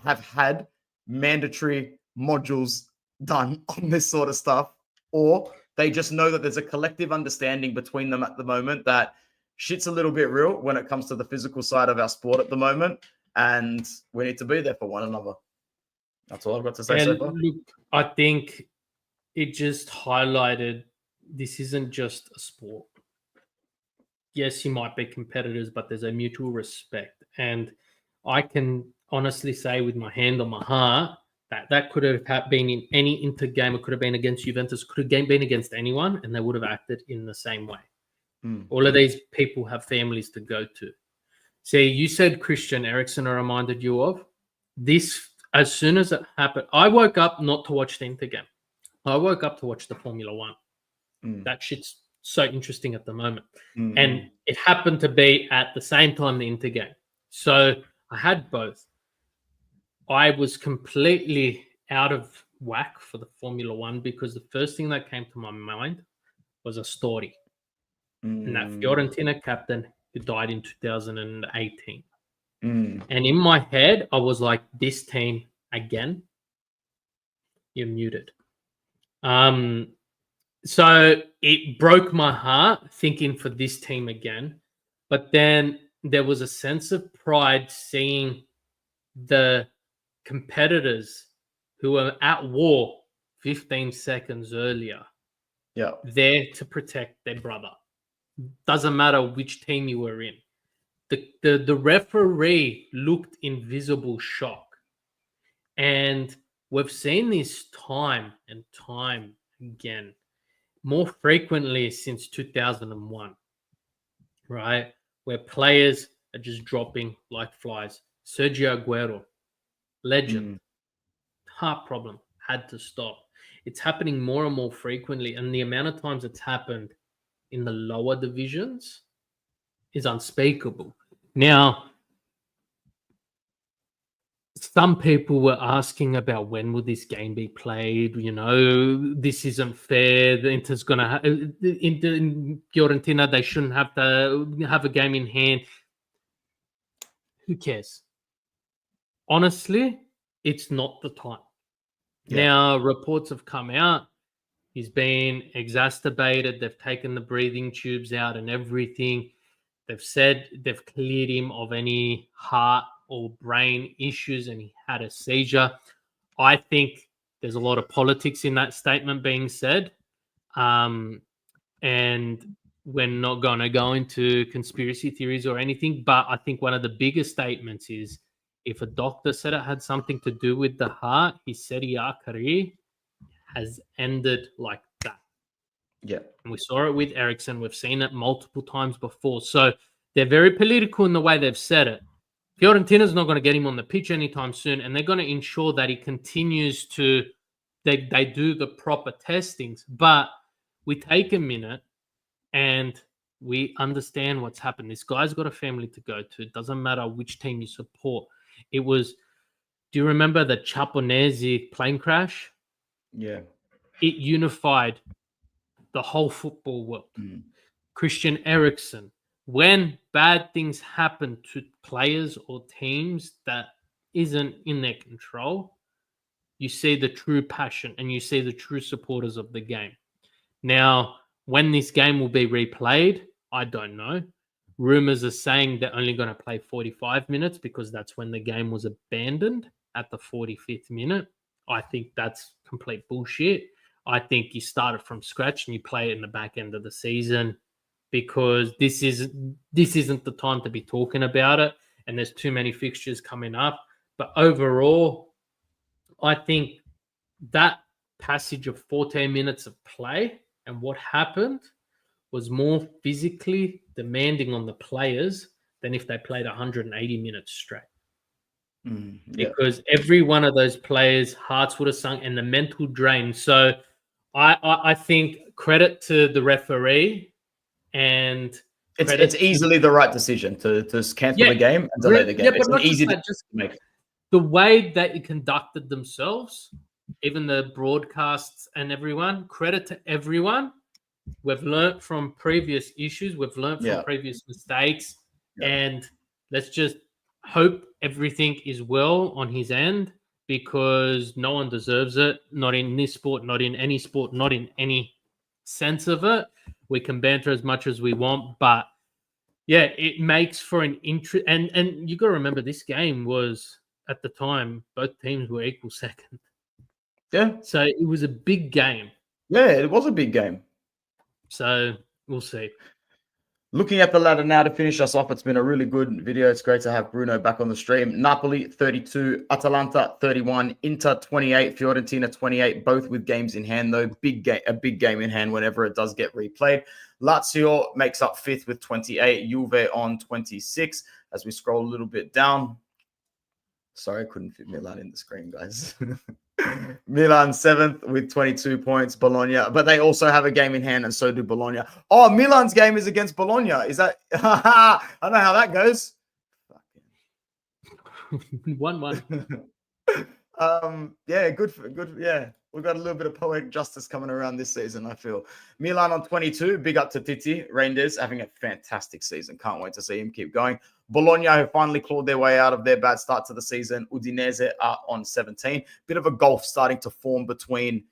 have had mandatory modules done on this sort of stuff, or they just know that there's a collective understanding between them at the moment that shit's a little bit real when it comes to the physical side of our sport at the moment, and we need to be there for one another. That's all I've got to say so far. Look, I think it just highlighted this isn't just a sport. Yes, you might be competitors, but there's a mutual respect. And I can honestly say with my hand on my heart that could have been in any Inter game. It could have been against Juventus, could have been against anyone, and they would have acted in the same way. All of these people have families to go to. See, you said Christian Eriksen, I reminded you of this. As soon as it happened, I woke up not to watch the Inter game. I woke up to watch the Formula One. That shit's so interesting at the moment. And it happened to be at the same time the Inter game. So I had both. I was completely out of whack for the Formula One because the first thing that came to my mind was a story. And that Fiorentina captain who died in 2018. And in my head, I was like, this team again, you're muted. So it broke my heart thinking for this team again. But then there was a sense of pride seeing the competitors who were at war 15 seconds earlier there to protect their brother. Doesn't matter which team you were in. The referee looked in visible shock. And we've seen this time and time again, more frequently since 2001, right? Where players are just dropping like flies. Sergio Aguero, legend, heart problem, had to stop. It's happening more and more frequently, and the amount of times it's happened in the lower divisions is unspeakable. Now, some people were asking about when will this game be played. You know, this isn't fair. The Inter's going to have in Fiorentina. They shouldn't have to have a game in hand. Who cares? Honestly, it's not the time. Now, reports have come out. He's been exacerbated. They've taken the breathing tubes out and everything. They've said they've cleared him of any heart or brain issues, and he had a seizure. I think there's a lot of politics in that statement being said. And we're not going to go into conspiracy theories or anything, but I think one of the biggest statements is if a doctor said it had something to do with the heart, his Serie A career has ended like that. Yeah. And we saw it with Eriksen. We've seen it multiple times before. So they're very political in the way they've said it. Fiorentina's not going to get him on the pitch anytime soon, and they're going to ensure that he continues to they do the proper testings, but we take a minute and we understand what's happened. This guy's got a family to go to. It doesn't matter which team you support. It was, do you remember the Chaponesi plane crash? Yeah. It unified the whole football world. Christian Eriksen. When bad things happen to players or teams that isn't in their control, you see the true passion and you see the true supporters of the game. Now, when this game will be replayed, I don't know. Rumors are saying they're only going to play 45 minutes because that's when the game was abandoned at the 45th minute. I think that's complete bullshit. I think you start it from scratch and you play it in the back end of the season, because this isn't the time to be talking about it, and there's too many fixtures coming up. But overall, I think that passage of 14 minutes of play and what happened was more physically demanding on the players than if they played 180 minutes straight. Because every one of those players' hearts would have sunk and the mental drain. So I think credit to the referee, and it's easily the right decision to cancel the game and delay the game. But not easy to make. The way that it conducted themselves, even the broadcasts and everyone, credit to everyone. We've learned from previous issues. We've learned from previous mistakes. And let's just hope everything is well on his end, because no one deserves it. Not in this sport, not in any sport, not in any sense of it. We can banter as much as we want, but yeah, it makes for an interest. And you got to remember, this game was, at the time, both teams were equal second. Yeah. So it was a big game. Yeah, it was a big game. So we'll see. Looking at the ladder now to finish us off, it's been a really good video. It's great to have Bruno back on the stream. Napoli 32, Atalanta 31, Inter 28, Fiorentina 28, both with games in hand though. A big game in hand whenever it does get replayed. Lazio makes up fifth with 28, Juve on 26. As we scroll a little bit down. Sorry, I couldn't fit Milan in the screen, guys. Milan 7th with 22 points, Bologna. But they also have a game in hand, and so do Bologna. Oh, Milan's game is against Bologna. Is that... I don't know how that goes. 1-1. Yeah, good. Yeah, we've got a little bit of poetic justice coming around this season, I feel. Milan on 22. Big up to Titi. Reinders having a fantastic season. Can't wait to see him keep going. Bologna, who finally clawed their way out of their bad start to the season. Udinese are on 17. Bit of a gulf starting to form between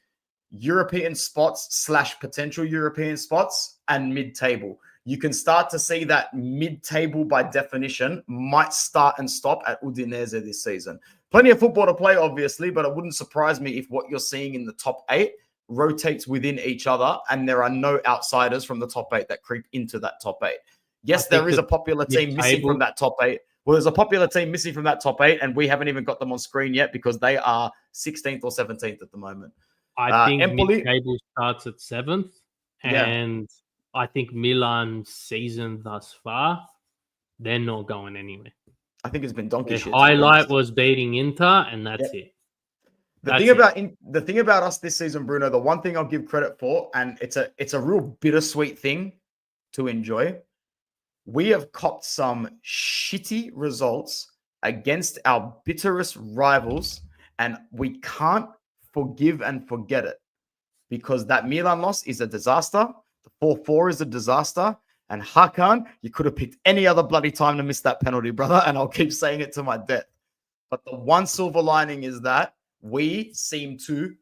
European spots / potential European spots and mid-table. You can start to see that mid-table, by definition, might start and stop at Udinese this season. Plenty of football to play, obviously, but it wouldn't surprise me if what you're seeing in the top 8 rotates within each other and there are no outsiders from the top 8 that creep into that top 8. Yes, there is a popular team missing from that top 8. Well, there's a popular team missing from that top 8, and we haven't even got them on screen yet because they are 16th or 17th at the moment. I think mid-table starts at 7th, and I think Milan's season thus far, they're not going anywhere. I think it's been donkey shit. Highlight was beating Inter, and that's it. The thing about us this season, Bruno, the one thing I'll give credit for, and it's a real bittersweet thing to enjoy. We have copped some shitty results against our bitterest rivals, and we can't forgive and forget it, because that Milan loss is a disaster. The 4-4 is a disaster. And Hakan, you could have picked any other bloody time to miss that penalty, brother, and I'll keep saying it to my death. But the one silver lining is that we seem to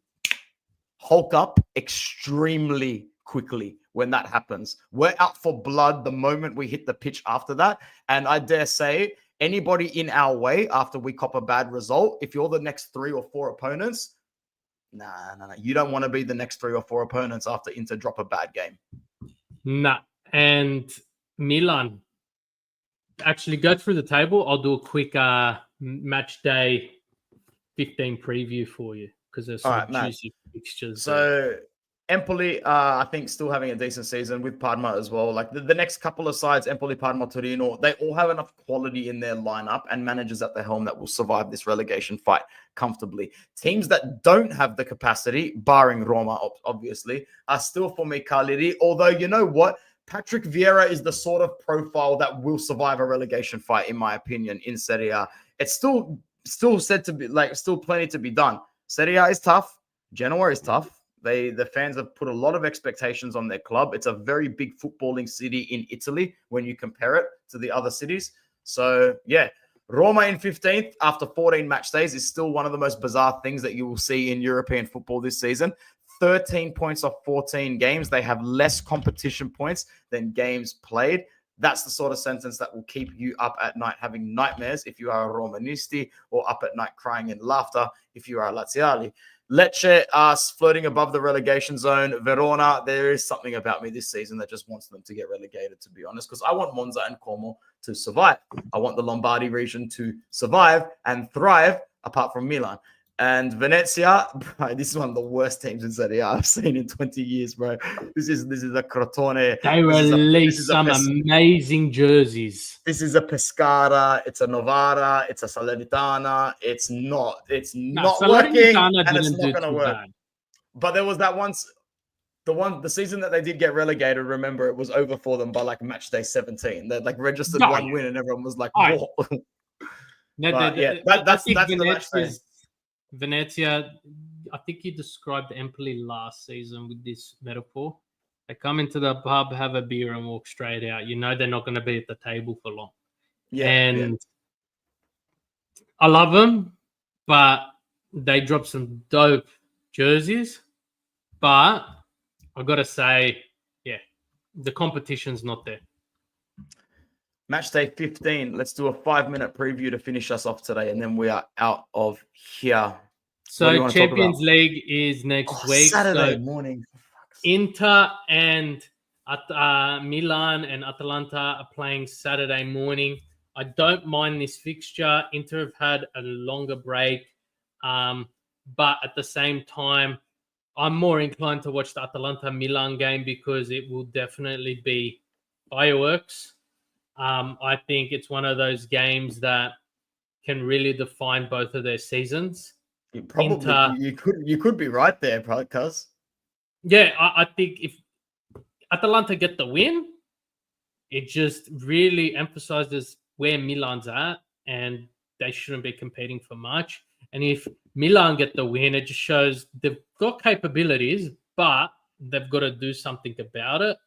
hulk up extremely quickly when that happens. We're out for blood the moment we hit the pitch after that. And I dare say, anybody in our way after we cop a bad result, if you're the next 3 or 4 opponents, nah. You don't want to be the next 3 or 4 opponents after Inter drop a bad game. Nah. And Milan, actually go through the table. I'll do a quick match day 15 preview for you, because there's some juicy fixtures. So Empoli, I think, still having a decent season with Parma as well. Like the next couple of sides, Empoli, Parma, Torino, they all have enough quality in their lineup and managers at the helm that will survive this relegation fight comfortably. Teams that don't have the capacity, barring Roma, obviously, are still for me Cagliari. Although, you know what? Patrick Vieira is the sort of profile that will survive a relegation fight, in my opinion, in Serie A. It's still said to be still plenty to be done. Serie A is tough. Genoa is tough. The fans have put a lot of expectations on their club. It's a very big footballing city in Italy when you compare it to the other cities. So, yeah, Roma in 15th after 14 match days is still one of the most bizarre things that you will see in European football this season. 13 points off 14 games. They have less competition points than games played. That's the sort of sentence that will keep you up at night having nightmares if you are a Romanisti, or up at night crying in laughter if you are a Laziali. Lecce are floating above the relegation zone. Verona, there is something about me this season that just wants them to get relegated, to be honest, because I want Monza and Como to survive. I want the Lombardy region to survive and thrive, apart from Milan. And Venezia, bro, this is one of the worst teams in Serie A I've seen in 20 years, bro. This is a Crotone. They released some amazing jerseys. This is a Pescara, it's a Novara, it's a Salernitana. It's not working, and it's not going to work. Bad. But there was that once, the season that they did get relegated. Remember, it was over for them by like match day 17. They registered one win, and everyone was like, "Whoa!" That's the match day. Venezia, I think you described Empoli last season with this metaphor. They come into the pub, have a beer, and walk straight out. You know they're not going to be at the table for long. I love them, but they dropped some dope jerseys. But I got to say, the competition's not there. Match day 15. Let's do a 5-minute preview to finish us off today, and then we are out of here. So Champions League is next week. Saturday morning. Inter and Milan and Atalanta are playing Saturday morning. I don't mind this fixture. Inter have had a longer break. But at the same time, I'm more inclined to watch the Atalanta-Milan game because it will definitely be fireworks. I think it's one of those games that can really define both of their seasons. You could be right there, probably, cuz. Yeah, I think if Atalanta get the win, it just really emphasizes where Milan's at, and they shouldn't be competing for much. And if Milan get the win, it just shows they've got capabilities, but they've got to do something about it.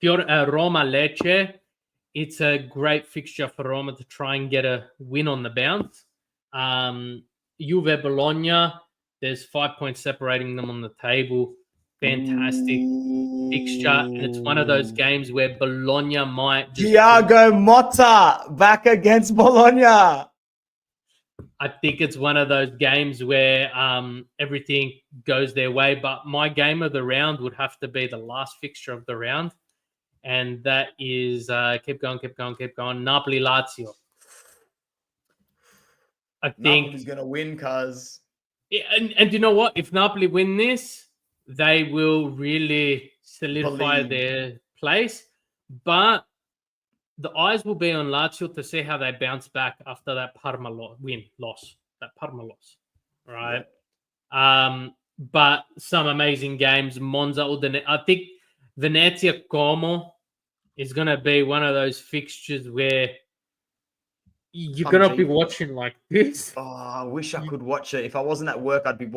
Roma Lecce, it's a great fixture for Roma to try and get a win on the bounce. Juve Bologna, there's 5 points separating them on the table. Fantastic fixture. And it's one of those games where Bologna might just... Thiago Motta back against Bologna. I think it's one of those games where everything goes their way. But my game of the round would have to be the last fixture of the round. And that is, keep going. Napoli-Lazio. I think Napoli's going to win, cuz. Yeah, and you know what? If Napoli win this, they will really solidify their place. But the eyes will be on Lazio to see how they bounce back after that Parma loss. Right? Yeah. But some amazing games. Monza, Udine. I think Venezia Como is going to be one of those fixtures where you're going to be watching like this. Oh, I wish I could watch it. If I wasn't at work, I'd be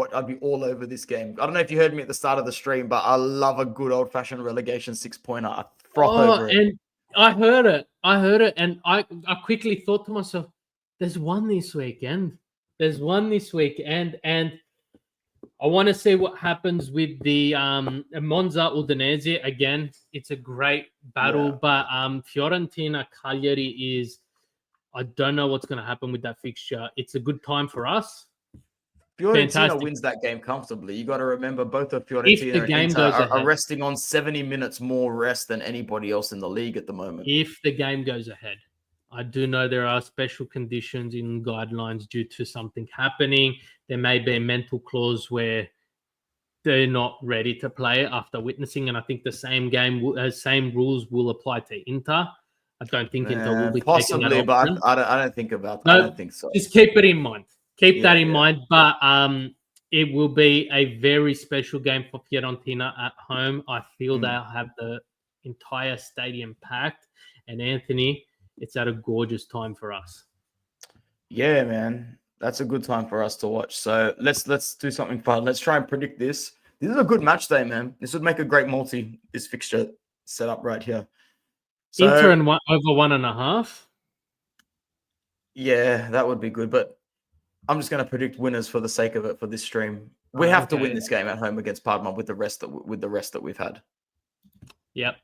all over this game. I don't know if you heard me at the start of the stream, but I love a good old-fashioned relegation 6-pointer. I froth over it. And I heard it, and I quickly thought to myself, there's one this weekend. And I want to see what happens with the Monza Udinese. Again, it's a great battle, but Fiorentina Cagliari is... I don't know what's going to happen with that fixture. It's a good time for us. Fiorentina wins that game comfortably. You got to remember both of Fiorentina and Inter are resting on 70 minutes more rest than anybody else in the league at the moment. If the game goes ahead. I do know there are special conditions in guidelines due to something happening. There may be a mental clause where they're not ready to play after witnessing, and I think the same rules will apply to Inter. I don't think Inter will be possibly, taking that option. but I don't think about. No, I don't think so. Just keep it in mind. Keep that in mind. But it will be a very special game for Fiorentina at home. I feel they'll have the entire stadium packed. And Anthony, it's at a gorgeous time for us. Yeah, man. That's a good time for us to watch. So let's do something fun. Let's try and predict this. This is a good match day, man. This would make a great multi, this fixture set up right here. So, Inter and over 1.5. Yeah, that would be good. But I'm just going to predict winners for the sake of it for this stream. We have to win this game at home against Parma with the rest that we've had. Yep.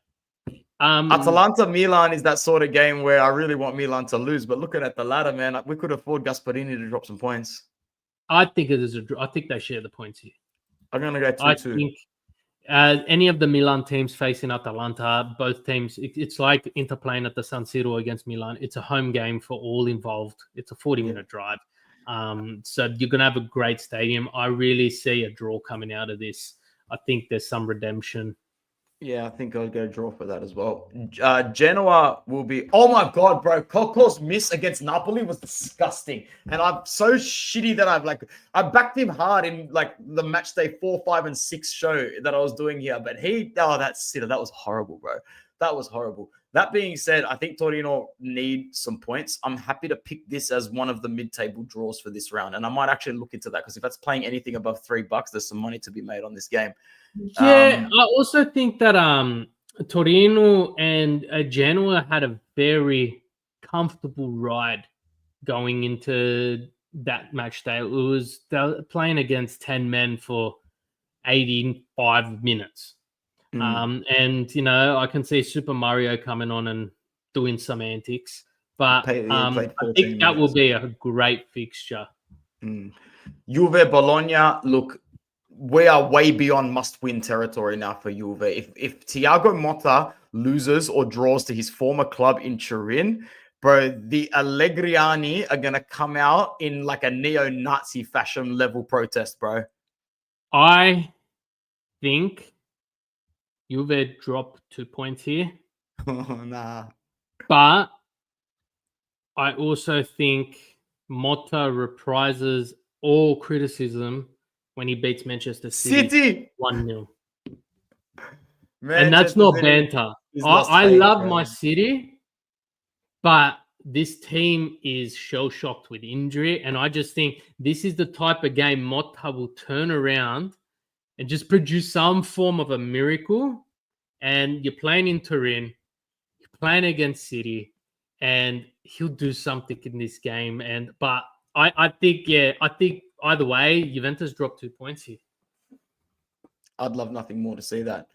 Atalanta Milan is that sort of game where I really want Milan to lose, but looking at the ladder, man, we could afford Gasperini to drop some points. I think it is I think they share the points here. I'm going to go 2-2. I think any of the Milan teams facing Atalanta, both teams, it's like Inter playing at the San Siro against Milan. It's a home game for all involved. It's a 40-minute drive. So you're going to have a great stadium. I really see a draw coming out of this. I think there's some redemption. Yeah, I think I'll go draw for that as well. Genoa will be... Oh, my God, bro. Coco's miss against Napoli was disgusting. And I'm so shitty that I backed him hard in, the match day 4, 5, and 6 show that I was doing here. But that was horrible, bro. That was horrible. That being said, I think Torino need some points. I'm happy to pick this as one of the mid-table draws for this round. And I might actually look into that because if that's playing anything above $3, there's some money to be made on this game. Yeah, I also think that Torino and Genoa had a very comfortable ride going into that match day. They were playing against 10 men for 85 minutes. And, I can see Super Mario coming on and doing some antics. But I think that will be a great fixture. Juve, Bologna, look, we are way beyond must-win territory now for Juve. If Thiago Motta loses or draws to his former club in Turin, bro, the Allegriani are going to come out in like a neo-Nazi fashion level protest, bro. I think Juve drop 2 points here. Nah. But I also think Motta reprises all criticism when he beats Manchester City 1-0. And that's not banter. I love my City, but this team is shell-shocked with injury. And I just think this is the type of game Motta will turn around and just produce some form of a miracle. And you're playing in Turin, you're playing against City, and he'll do something in this game. But I think either way, Juventus dropped 2 points here. I'd love nothing more to see that.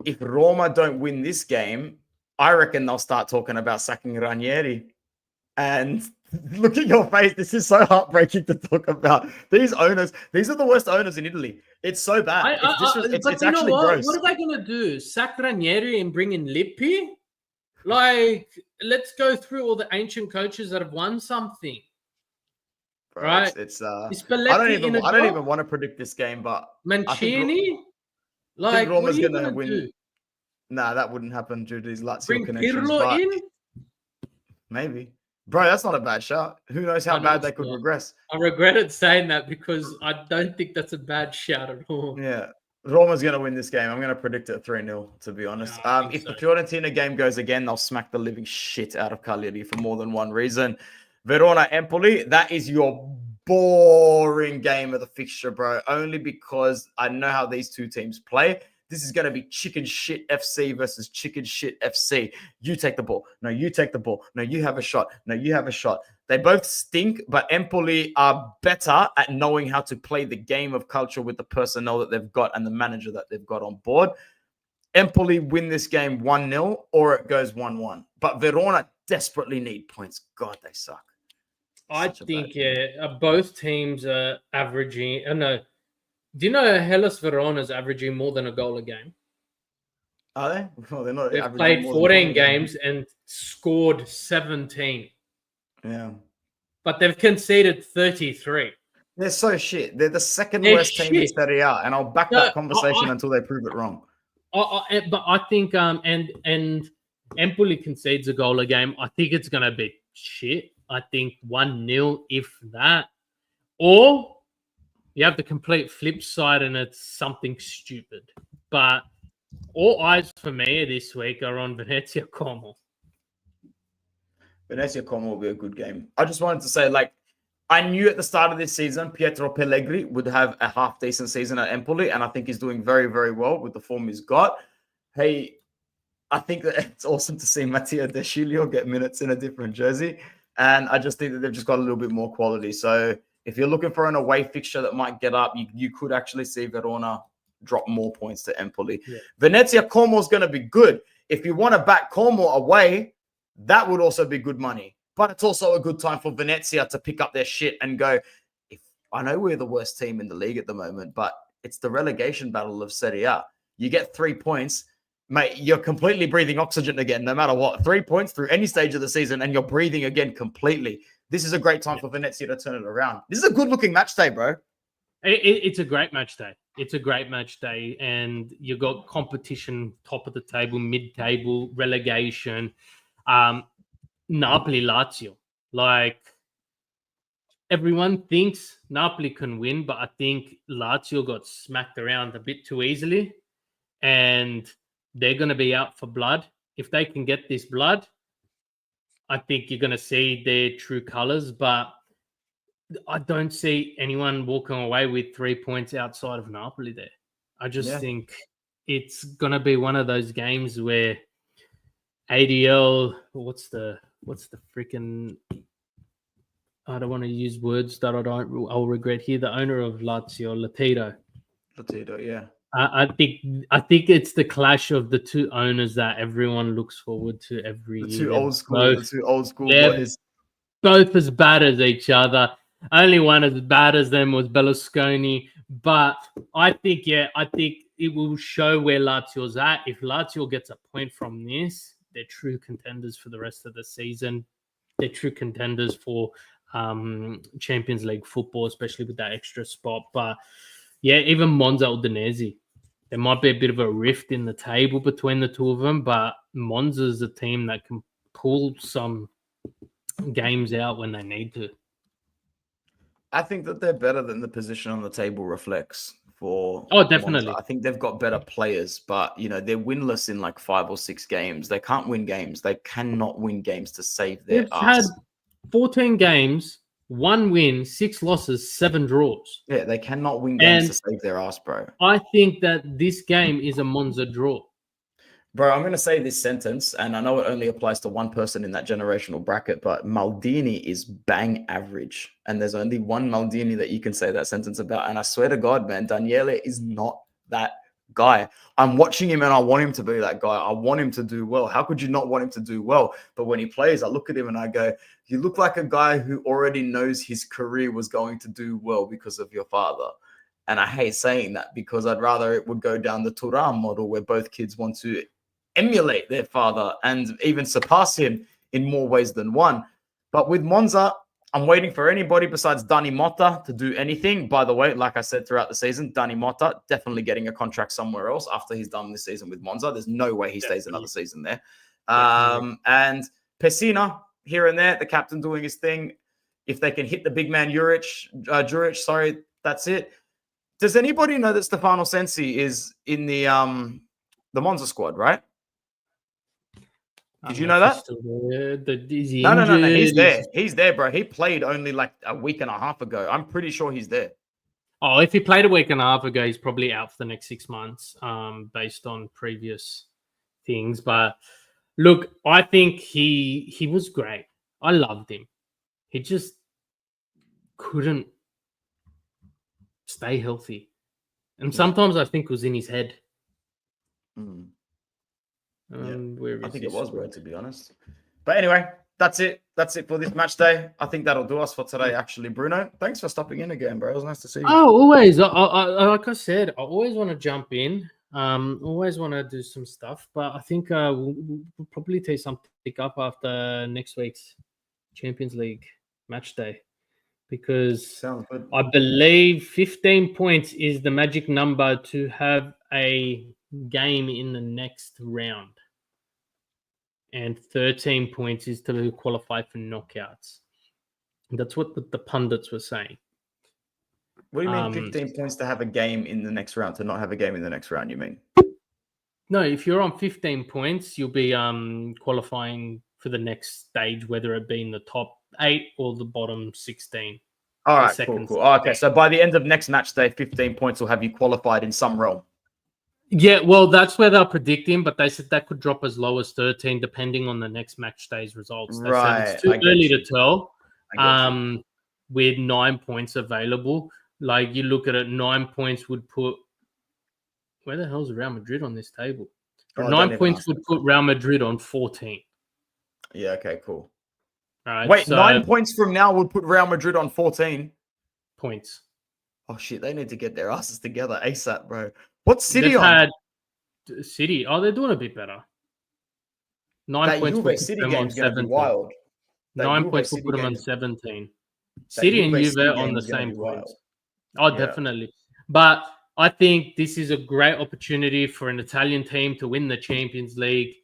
If Roma don't win this game, I reckon they'll start talking about sacking Ranieri. And look at your face. This is so heartbreaking to talk about. These owners, these are the worst owners in Italy. It's so bad. It's actually gross. What are they going to do? Sack Ranieri and bring in Lippi? Let's go through all the ancient coaches that have won something. Bro, right? I don't even want to predict this game, but Mancini? I think Roma's going to win. Nah, that wouldn't happen due to these Lazio connections. Pirlo in? Maybe. Bro, that's not a bad shot. Who knows how bad they could regress. I regretted saying that because I don't think that's a bad shout at all. Yeah. Roma's going to win this game. I'm going to predict it 3-0, to be honest. If the Fiorentina game goes again, they'll smack the living shit out of Cagliari for more than one reason. Verona Empoli, that is your boring game of the fixture, bro. Only because I know how these two teams play. This is going to be chicken shit FC versus chicken shit FC. You take the ball. No, you take the ball. No, you have a shot. No, you have a shot. They both stink, but Empoli are better at knowing how to play the game of culture with the personnel that they've got and the manager that they've got on board. Empoli win this game 1-0 or it goes 1-1. But Verona desperately need points. God, they suck. I think, both teams are averaging. No. Do you know Hellas Verona is averaging more than a goal a game? Are they? Well, they're not. They've played 14 games and scored 17. Yeah. But they've conceded 33. They're so shit. They're the second They're worst team in shit. Serie A, and I'll back No, that conversation until they prove it wrong. but I think and Empoli concedes a goal a game. I think it's gonna be shit. I think 1-0, if that. Or you have the complete flip side and it's something stupid. But all eyes for me this week are on Venezia Como. Venezia Como will be a good game. I just wanted to say, like, I knew at the start of this season Pietro Pellegrini would have a half decent season at Empoli, and I think he's doing very, very well with the form he's got. Hey, I think that it's awesome to see Mattia De Sciglio get minutes in a different jersey, and I just think that they've just got a little bit more quality. So if you're looking for an away fixture that might get up, you could actually see Verona drop more points to Empoli. Yeah. Venezia Como is going to be good. If you want to back Como away, that would also be good money. But it's also a good time for Venezia to pick up their shit and go, I know we're the worst team in the league at the moment, but it's the relegation battle of Serie A. You get 3 points, mate, you're completely breathing oxygen again, no matter what. 3 points through any stage of the season, and you're breathing again completely. This is a great time for Venezia to turn it around. This is a good-looking match day, bro. It's a great match day. It's a great match day, and you got competition, top of the table, mid-table, relegation. Napoli, Lazio. Like, everyone thinks Napoli can win, but I think Lazio got smacked around a bit too easily, and they're going to be out for blood. If they can get this blood, I think you're going to see their true colors, but I don't see anyone walking away with 3 points outside of Napoli there. I just think it's going to be one of those games where ADL, what's the freaking, I don't want to use words that I'll regret here. The owner of Lazio, Latido, yeah. I think it's the clash of the two owners that everyone looks forward to every year. The two old school boys. Both as bad as each other. Only one as bad as them was Berlusconi. But I think it will show where Lazio's at. If Lazio gets a point from this, they're true contenders for the rest of the season. They're true contenders for Champions League football, especially with that extra spot. But yeah, even Monza Udinese, there might be a bit of a rift in the table between the two of them, but Monza's a team that can pull some games out when they need to. I think that they're better than the position on the table reflects for. Oh, definitely. Monza. I think they've got better players, but they're winless in like 5 or 6 games. They can't win games. They cannot win games to save their ass. They've had 14 games, 1 win, 6 losses, 7 draws. Yeah, they cannot win games to save their ass, bro. I think that this game is a Monza draw. Bro, I'm going to say this sentence, and I know it only applies to one person in that generational bracket, but Maldini is bang average. And there's only one Maldini that you can say that sentence about. And I swear to God, man, Daniele is not that guy. I'm watching him and I want him to be that guy. I want him to do well. How could you not want him to do well? But when he plays, I look at him and I go, you look like a guy who already knows his career was going to do well because of your father. And I hate saying that because I'd rather it would go down the Thuram model where both kids want to emulate their father and even surpass him in more ways than one. But with Monza, I'm waiting for anybody besides Dani Motta to do anything. By the way, like I said throughout the season, Dani Motta definitely getting a contract somewhere else after he's done this season with Monza. There's no way he stays another season there. And Pessina here and there, the captain doing his thing. If they can hit the big man Juric, that's it. Does anybody know that Stefano Sensi is in the Monza squad, right? Did you know that? No. He's there. He's there, bro. He played only like a week and a half ago. I'm pretty sure he's there. Oh, if he played a week and a half ago, he's probably out for the next 6 months, based on previous things. But look, I think he was great. I loved him. He just couldn't stay healthy. And sometimes I think it was in his head. I think it was, bro, to be honest. But anyway, that's it. That's it for this match day. I think that'll do us for today, actually. Bruno, thanks for stopping in again, bro. It was nice to see you. Oh, always. Like I said, I always want to jump in. Always want to do some stuff. But I think we'll probably take something up after next week's Champions League match day. because Sounds good. I believe 15 points is the magic number to have a game in the next round. And 13 points is to qualify for knockouts. That's what the pundits were saying. What do you mean 15 points to have a game in the next round, to not have a game in the next round, you mean? No, if you're on 15 points, you'll be qualifying for the next stage, whether it be in the top 8 or the bottom 16. All right, cool. Okay, so by the end of next match day, 15 points will have you qualified in some realm. Yeah, well, that's where they're predicting, but they said that could drop as low as 13, depending on the next match day's results. They said it's too early to tell. With 9 points available, like you look at it, 9 points would put. Where the hell's Real Madrid on this table? 9 points would put Real Madrid on 14. Yeah. Okay. Cool. All right. Wait, 9 points from now would put Real Madrid on 14 points. Oh shit! They need to get their asses together ASAP, bro. What's City on? City. Oh, they're doing a bit better. 9 that points Juve would put City them on 17. Wild. 9 points will put them on 17. City and Juve on the same points. Oh, yeah. Definitely. But I think this is a great opportunity for an Italian team to win the Champions League.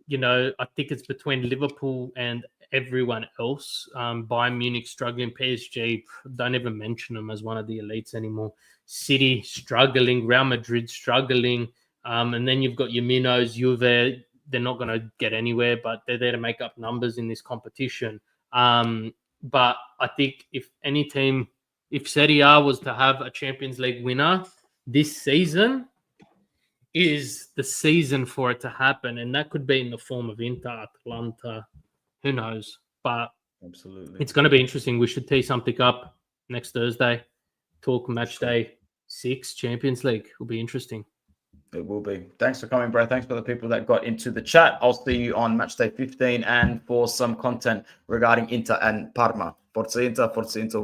You know, I think it's between Liverpool and everyone else. Bayern Munich struggling, PSG, don't even mention them as one of the elites anymore. City struggling, Real Madrid struggling. And then you've got your Minos, Juve. They're not going to get anywhere, but they're there to make up numbers in this competition. But I think if any team, if Serie A was to have a Champions League winner this season, is the season for it to happen. And that could be in the form of Inter, Atalanta, who knows? But absolutely, it's going to be interesting. We should tee something up next Thursday. Talk match day 6 Champions League. Will be interesting. It will be. Thanks for coming, bro. Thanks for the people that got into the chat. I'll see you on match day 15 and for some content regarding Inter and Parma. Forza Inter, Forza Inter.